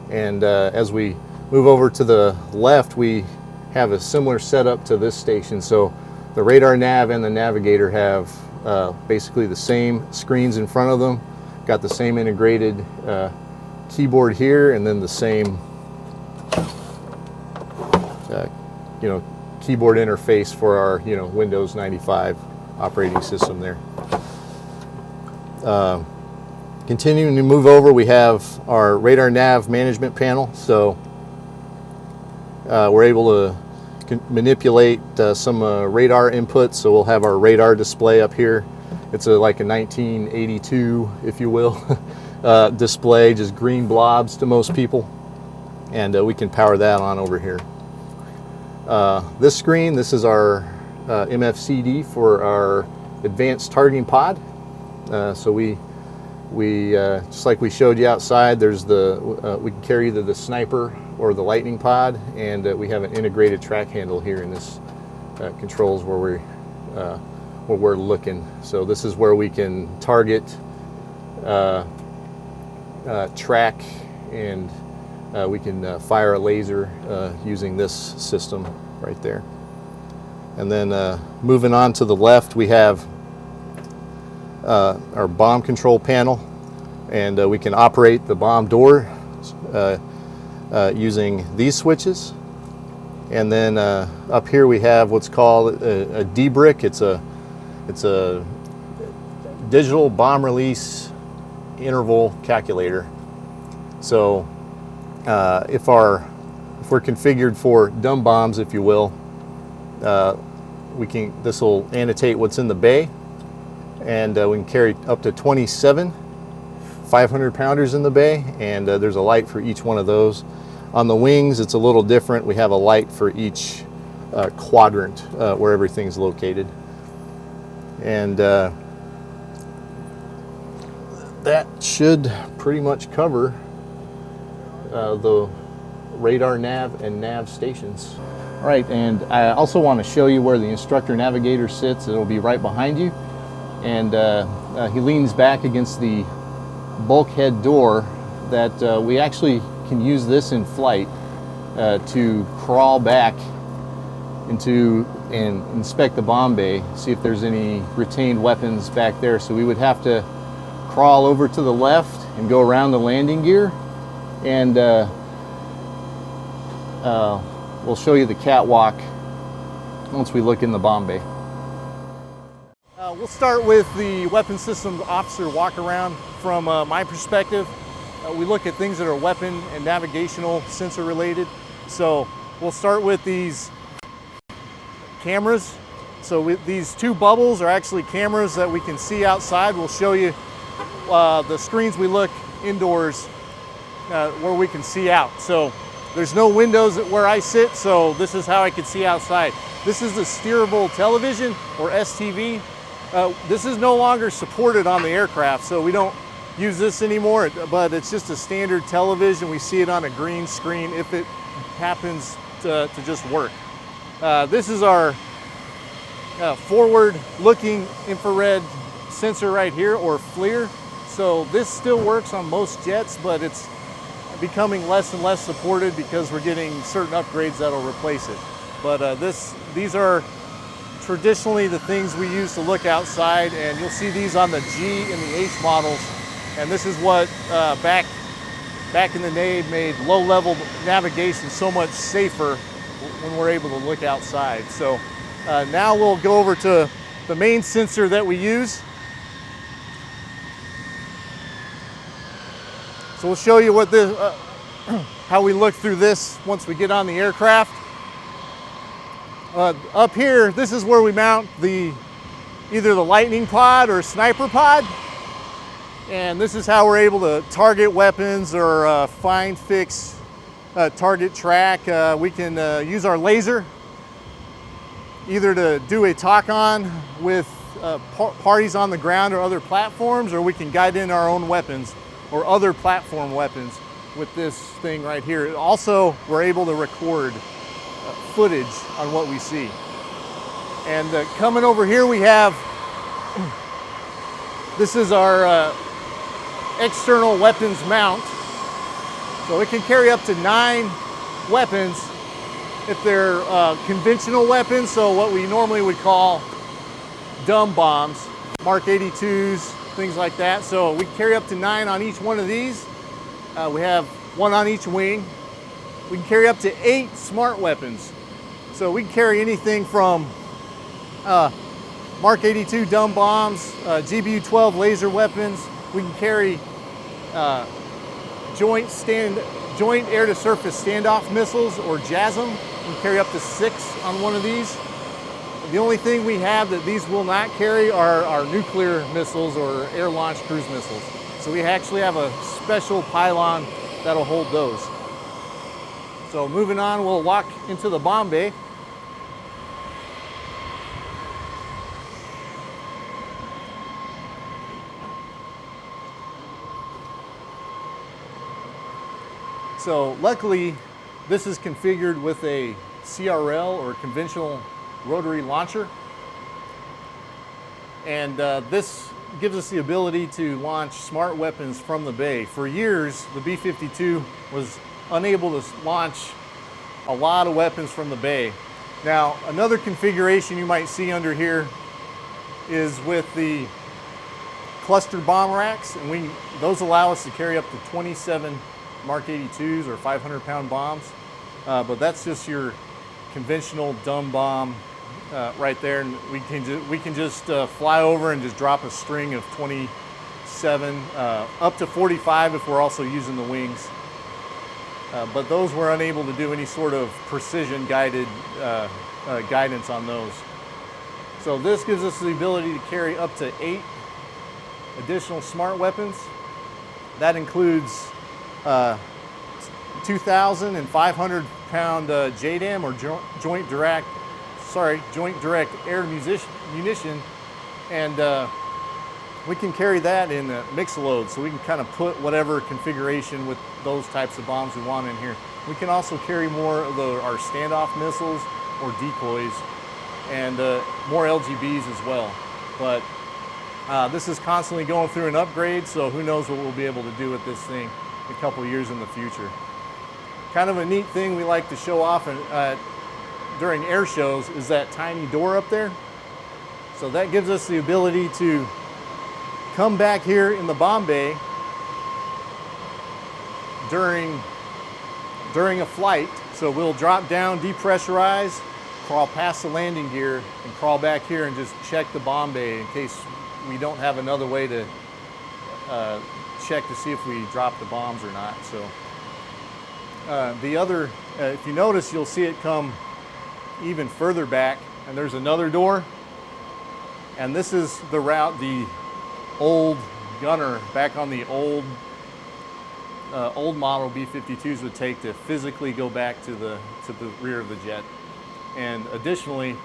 And as we move over to the left, we have a similar setup to this station. So the radar nav and the navigator have basically the same screens in front of them, got the same integrated keyboard here, and then the same keyboard interface for our Windows 95 operating system there. Continuing to move over, we have our radar nav management panel. So we're able to manipulate some radar inputs. So we'll have our radar display up here. It's like a 1982, if you will, display, just green blobs to most people. And we can power that on over here. This screen, this is our MFCD for our advanced targeting pod. So we just like we showed you outside, there's we can carry either the sniper or the lightning pod, and we have an integrated track handle here in this controls where we're looking. So this is where we can target, track, and we can fire a laser using this system right there. And then moving on to the left, we have our bomb control panel, and we can operate the bomb door using these switches. And then up here we have what's called a D-brick. It's a digital bomb release interval calculator. So if we're configured for dumb bombs, if you will, this will annotate what's in the bay, and we can carry up to 27 500-pounders in the bay, and there's a light for each one of those. On the wings, it's a little different. We have a light for each quadrant where everything's located. And that should pretty much cover the radar nav and nav stations. All right, and I also want to show you where the Instructor Navigator sits. It'll be right behind you. And he leans back against the bulkhead door that we actually can use this in flight to crawl back into and inspect the bomb bay, see if there's any retained weapons back there. So we would have to crawl over to the left and go around the landing gear, and we'll show you the catwalk once we look in the bomb bay. We'll start with the Weapons Systems Officer walk-around. From my perspective, we look at things that are weapon and navigational sensor related. So we'll start with these cameras. So these two bubbles are actually cameras that we can see outside. We'll show you the screens we look indoors where we can see out. So there's no windows where I sit, so this is how I can see outside. This is the steerable television, or STV. This is no longer supported on the aircraft, so we don't use this anymore, but it's just a standard television. We see it on a green screen if it happens to just work. This is our forward-looking infrared sensor right here, or FLIR. So this still works on most jets, but it's becoming less and less supported because we're getting certain upgrades that'll replace it. But these are traditionally the things we use to look outside, and you'll see these on the G and the H models. And this is what back in the day made low-level navigation so much safer when we're able to look outside. So now we'll go over to the main sensor that we use. So we'll show you what this, how we look through this once we get on the aircraft. Up here, this is where we mount either the Lightning pod or Sniper pod. And this is how we're able to target weapons or find, fix, target track. We can use our laser either to do a talk-on with parties on the ground or other platforms, or we can guide in our own weapons or other platform weapons with this thing right here. Also, we're able to record footage on what we see. And coming over here, we have, this is our external weapons mount. So it can carry up to 9 weapons if they're conventional weapons, so what we normally would call dumb bombs, Mark 82s, things like that. So we carry up to 9 on each one of these. We have 1 on each wing. We can carry up to 8 smart weapons. So we can carry anything from Mark 82 dumb bombs, GBU-12 laser weapons. We can carry joint air-to-surface standoff missiles, or JASM. We can carry up to 6 on one of these. The only thing we have that these will not carry are our nuclear missiles or air-launched cruise missiles. So we actually have a special pylon that'll hold those. So moving on, we'll walk into the bomb bay. So luckily, this is configured with a CRL, or conventional rotary launcher. And this gives us the ability to launch smart weapons from the bay. For years, the B-52 was unable to launch a lot of weapons from the bay. Now, another configuration you might see under here is with the cluster bomb racks, and those allow us to carry up to 27 Mark 82s or 500-pound bombs, but that's just your conventional dumb bomb right there, and we can just fly over and just drop a string of 27, up to 45 if we're also using the wings. But those were unable to do any sort of precision guided guidance on those. So this gives us the ability to carry up to 8 additional smart weapons. That includes 2,500 pound JDAM, or joint direct air munition, and we can carry that in mix load, so we can kind of put whatever configuration with those types of bombs we want in here. We can also carry more of our standoff missiles or decoys, and more LGBs as well. But this is constantly going through an upgrade, so who knows what we'll be able to do with this thing a couple years in the future. Kind of a neat thing we like to show off during air shows is that tiny door up there. So that gives us the ability to come back here in the bomb bay during a flight. So we'll drop down, depressurize, crawl past the landing gear, and crawl back here and just check the bomb bay in case we don't have another way to check to see if we drop the bombs or not. So the other, if you notice, you'll see it come even further back, and there's another door. And this is the route the old gunner back on the old model B-52s would take to physically go back to the rear of the jet. And additionally,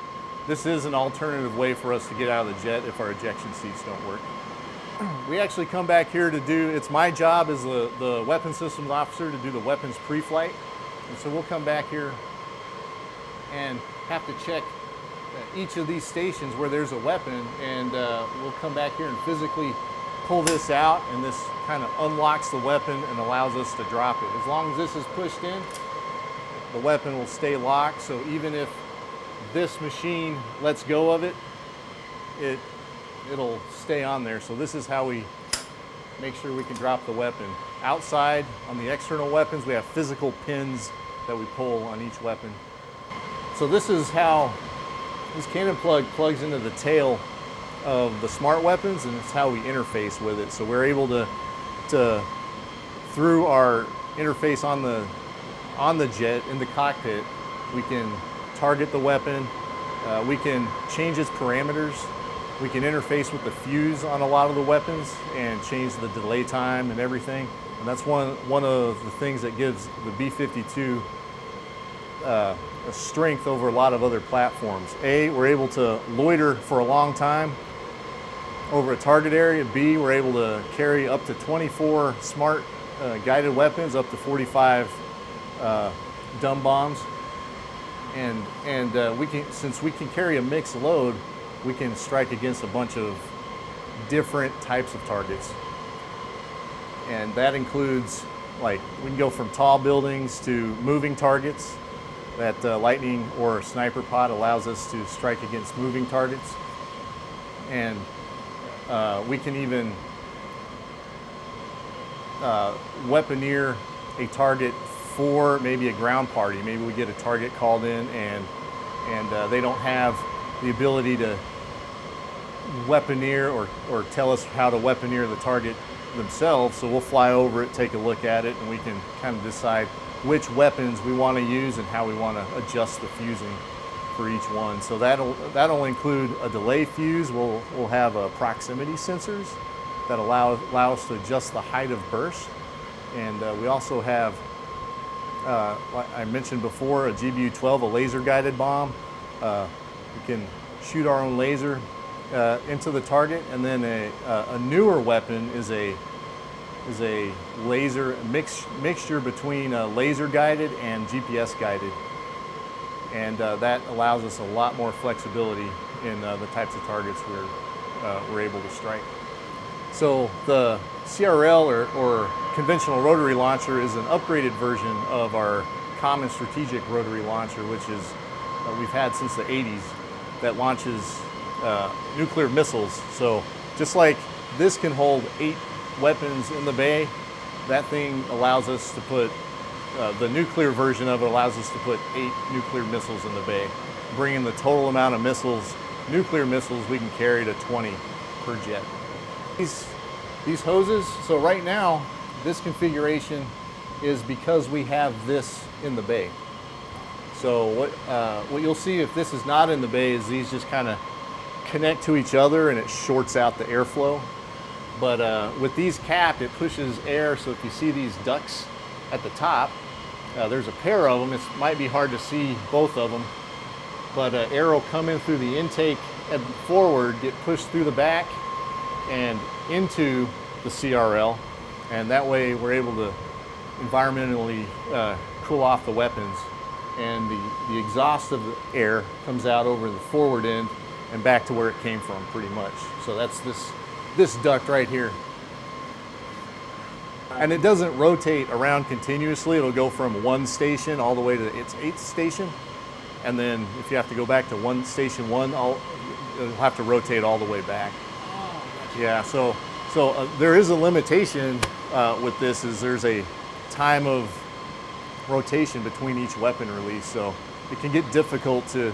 this is an alternative way for us to get out of the jet if our ejection seats don't work. We actually come back here to do, it's my job as the weapons systems officer to do the weapons pre-flight. And so we'll come back here and have to check each of these stations where there's a weapon, and we'll come back here and physically pull this out, and this kind of unlocks the weapon and allows us to drop it. As long as this is pushed in, the weapon will stay locked, so even if this machine lets go of it, it'll stay on there. So this is how we make sure we can drop the weapon. Outside, on the external weapons, we have physical pins that we pull on each weapon. So this is how this cannon plug plugs into the tail of the smart weapons, and it's how we interface with it. So we're able to through our interface on the jet in the cockpit, we can target the weapon, we can change its parameters, we can interface with the fuse on a lot of the weapons and change the delay time and everything. And that's one of the things that gives the B-52 a strength over a lot of other platforms. A, we're able to loiter for a long time over a target area. B, we're able to carry up to 24 smart guided weapons, up to 45 dumb bombs. And we can, since we can carry a mixed load, we can strike against a bunch of different types of targets. And that includes, like, we can go from tall buildings to moving targets. That lightning or sniper pod allows us to strike against moving targets. And we can even weaponeer a target for maybe a ground party. Maybe we get a target called in and they don't have the ability to weaponeer or tell us how to weaponeer the target themselves. So we'll fly over it, take a look at it, and we can kind of decide which weapons we want to use and how we want to adjust the fusing for each one. So that'll include a delay fuse. We'll have proximity sensors that allow us to adjust the height of burst. And we also have, like I mentioned before, a GBU-12, a laser guided bomb. We can shoot our own laser into the target. And then a newer weapon is a laser mixture between laser guided and GPS guided, and that allows us a lot more flexibility in the types of targets we're able to strike. So the CRL or conventional rotary launcher is an upgraded version of our common strategic rotary launcher, which is we've had since the 80s, that launches nuclear missiles. So just like this can hold 8 weapons in the bay, that thing allows us to put, the nuclear version of it allows us to put 8 nuclear missiles in the bay, bringing the total amount of missiles, nuclear missiles, we can carry to 20 per jet. These hoses, so right now, this configuration is because we have this in the bay. So what you'll see if this is not in the bay is these just kind of connect to each other and it shorts out the airflow. But with these capped, it pushes air, so if you see these ducts at the top, there's a pair of them. It might be hard to see both of them, but air will come in through the intake and forward, get pushed through the back, and into the CRL, and that way we're able to environmentally cool off the weapons, and the exhaust of the air comes out over the forward end and back to where it came from pretty much. So that's this duct right here. And it doesn't rotate around continuously. It'll go from one station all the way to its 8th station. And then if you have to go back to station one, it'll have to rotate all the way back. Yeah, so there is a limitation with this, is there's a time of rotation between each weapon release. So it can get difficult to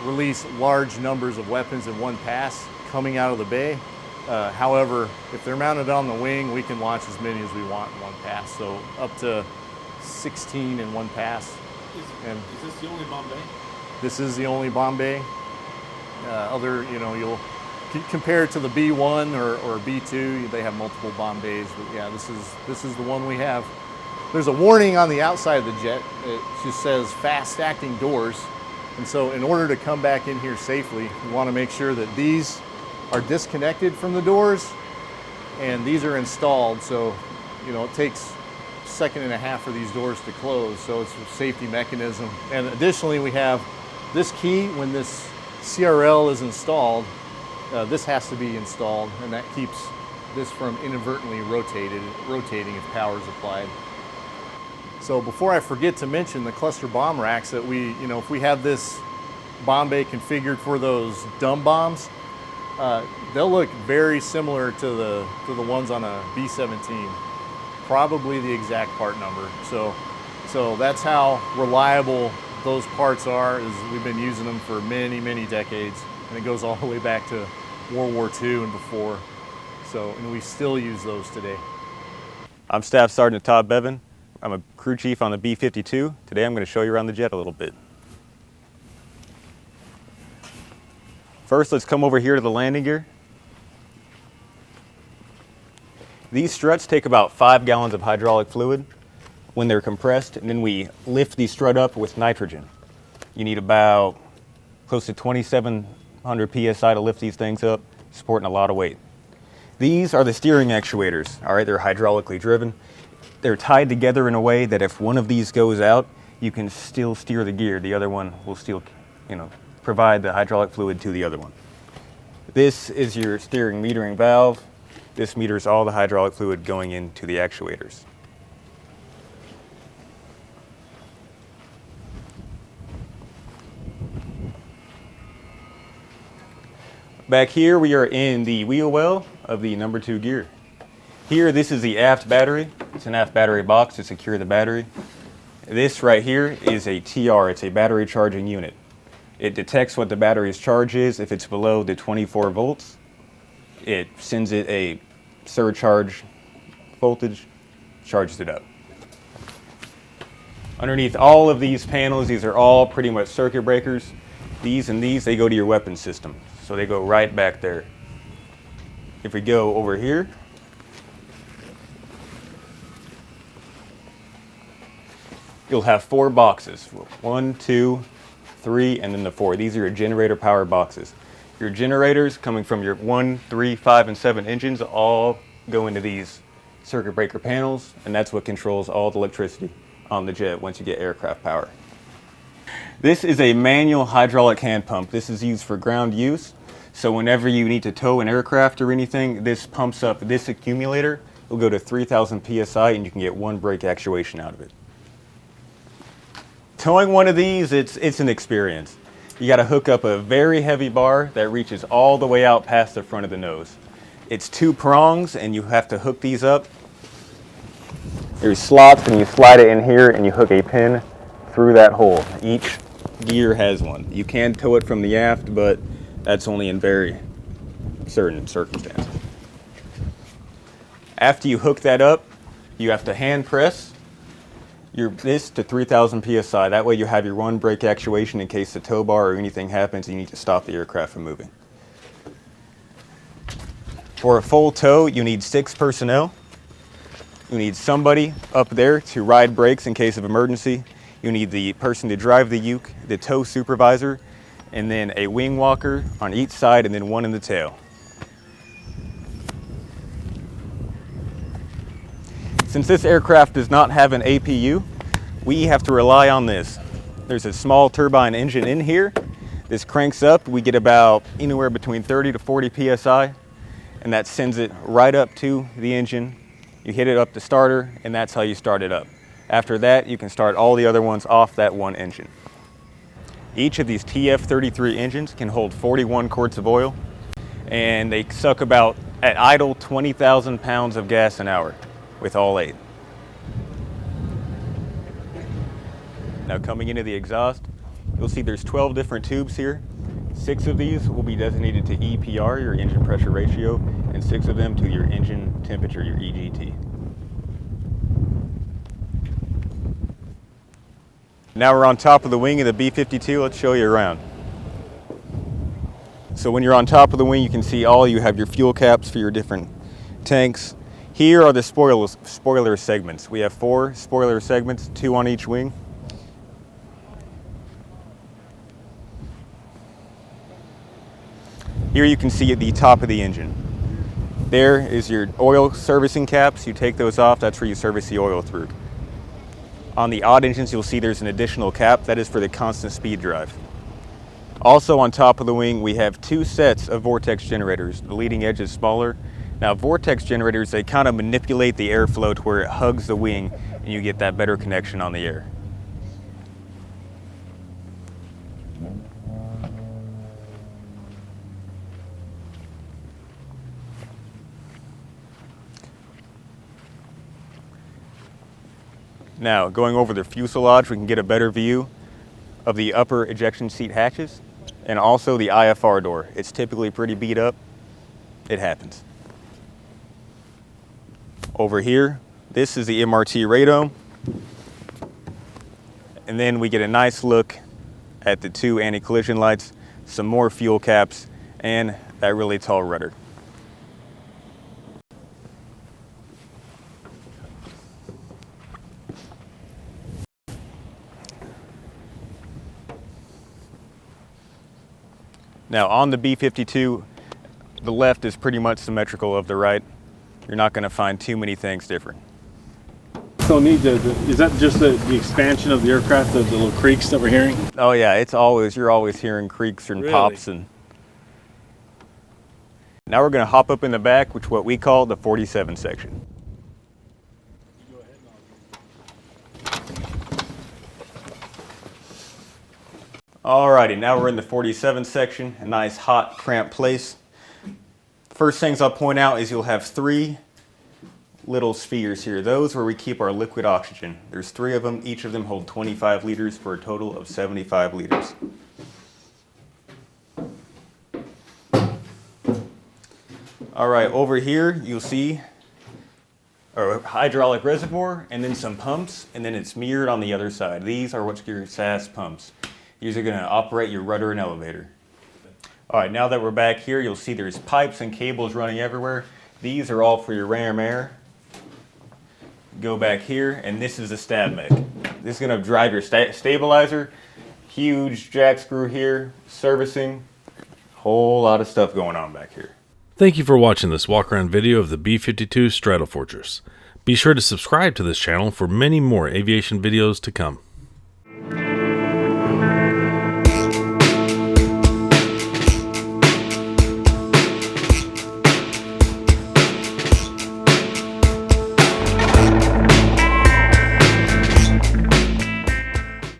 release large numbers of weapons in one pass coming out of the bay. However, if they're mounted on the wing, we can launch as many as we want in one pass. So up to 16 in one pass. Is this the only bomb bay? This is the only bomb bay. You'll compare it to the B1 or B2. They have multiple bomb bays, but yeah, this is the one we have. There's a warning on the outside of the jet. It just says fast acting doors. And so in order to come back in here safely, we want to make sure that these are disconnected from the doors and these are installed. So, it takes a second and a half for these doors to close. So it's a safety mechanism. And additionally, we have this key. When this CRL is installed, this has to be installed, and that keeps this from inadvertently rotating if power is applied. So before I forget to mention the cluster bomb racks that if we have this bomb bay configured for those dumb bombs, they'll look very similar to the ones on a B-17, probably the exact part number. So that's how reliable those parts are. We've been using them for many, many decades, and it goes all the way back to World War II and before. And we still use those today. I'm Staff Sergeant Todd Bevan. I'm a crew chief on the B-52. Today I'm going to show you around the jet a little bit. First, let's come over here to the landing gear. These struts take about 5 gallons of hydraulic fluid when they're compressed, and then we lift the strut up with nitrogen. You need about close to 2,700 PSI to lift these things up, supporting a lot of weight. These are the steering actuators. All right, they're hydraulically driven. They're tied together in a way that if one of these goes out, you can still steer the gear. The other one will still, provide the hydraulic fluid to the other one. This is your steering metering valve. This meters all the hydraulic fluid going into the actuators. Back here we are in the wheel well of the number 2 gear. Here, this is the aft battery. It's an aft battery box to secure the battery. This right here is a TR. It's a battery charging unit. It detects what the battery's charge is. If it's below the 24 volts, it sends it a surcharge voltage, charges it up. Underneath all of these panels, these are all pretty much circuit breakers. These and these, they go to your weapons system. So they go right back there. If we go over here, you'll have 4 boxes. 1, 2, 3, and then the 4. These are your generator power boxes. Your generators coming from your 1, 3, 5, and 7 engines all go into these circuit breaker panels, and that's what controls all the electricity on the jet once you get aircraft power. This is a manual hydraulic hand pump. This is used for ground use. So whenever you need to tow an aircraft or anything, this pumps up this accumulator. It'll go to 3,000 PSI and you can get 1 brake actuation out of it. Towing one of these, it's an experience. You got to hook up a very heavy bar that reaches all the way out past the front of the nose. It's 2 prongs and you have to hook these up. There's slots and you slide it in here and you hook a pin through that hole. Each gear has one. You can tow it from the aft, but that's only in very certain circumstances. After you hook that up, you have to hand press this to 3,000 PSI. That way you have your 1 brake actuation in case the tow bar or anything happens and you need to stop the aircraft from moving. For a full tow, you need 6 personnel. You need somebody up there to ride brakes in case of emergency. You need the person to drive the uke, the tow supervisor, and then a wing walker on each side and then 1 in the tail. Since this aircraft does not have an APU, we have to rely on this. There's a small turbine engine in here. This cranks up, we get about anywhere between 30 to 40 PSI, and that sends it right up to the engine. You hit it up the starter, and that's how you start it up. After that, you can start all the other ones off that one engine. Each of these TF33 engines can hold 41 quarts of oil, and they suck about, at idle, 20,000 pounds of gas an hour with all 8. Now coming into the exhaust, you'll see there's 12 different tubes here. 6 of these will be designated to EPR, your engine pressure ratio, and 6 of them to your engine temperature, your EGT. Now we're on top of the wing of the B-52. Let's show you around. So when you're on top of the wing, you can see you have your fuel caps for your different tanks. Here are the spoiler segments. We have 4 spoiler segments, 2 on each wing. Here you can see at the top of the engine. There is your oil servicing caps. You take those off, that's where you service the oil through. On the odd engines, you'll see there's an additional cap. That is for the constant speed drive. Also on top of the wing, we have 2 sets of Vortex Generators. The leading edge is smaller. Now Vortex Generators, they kind of manipulate the airflow to where it hugs the wing and you get that better connection on the air. Now, going over the fuselage, we can get a better view of the upper ejection seat hatches and also the IFR door. It's typically pretty beat up. It happens. Over here, this is the MRT radome. And then we get a nice look at the 2 anti-collision lights, some more fuel caps, and that really tall rudder. Now on the B-52, the left is pretty much symmetrical of the right. You're not going to find too many things different. So neat. Is that just the expansion of the aircraft, the little creaks that we're hearing? Oh yeah, you're always hearing creaks and pops. And now we're going to hop up in the back, which is what we call the 47 section. Alrighty, now we're in the 47 section, a nice hot cramped place. First things I'll point out is you'll have 3 little spheres here. Those where we keep our liquid oxygen. There's 3 of them, each of them hold 25 liters for a total of 75 liters. Alright, over here you'll see a hydraulic reservoir and then some pumps, and then it's mirrored on the other side. These are what's your SAS pumps. These are going to operate your rudder and elevator. All right, now that we're back here, you'll see there's pipes and cables running everywhere. These are all for your ram air. Go back here, and this is a stab mech. This is going to drive your stabilizer. Huge jack screw here, servicing. Whole lot of stuff going on back here. Thank you for watching this walk-around video of the B-52 Stratofortress. Be sure to subscribe to this channel for many more aviation videos to come.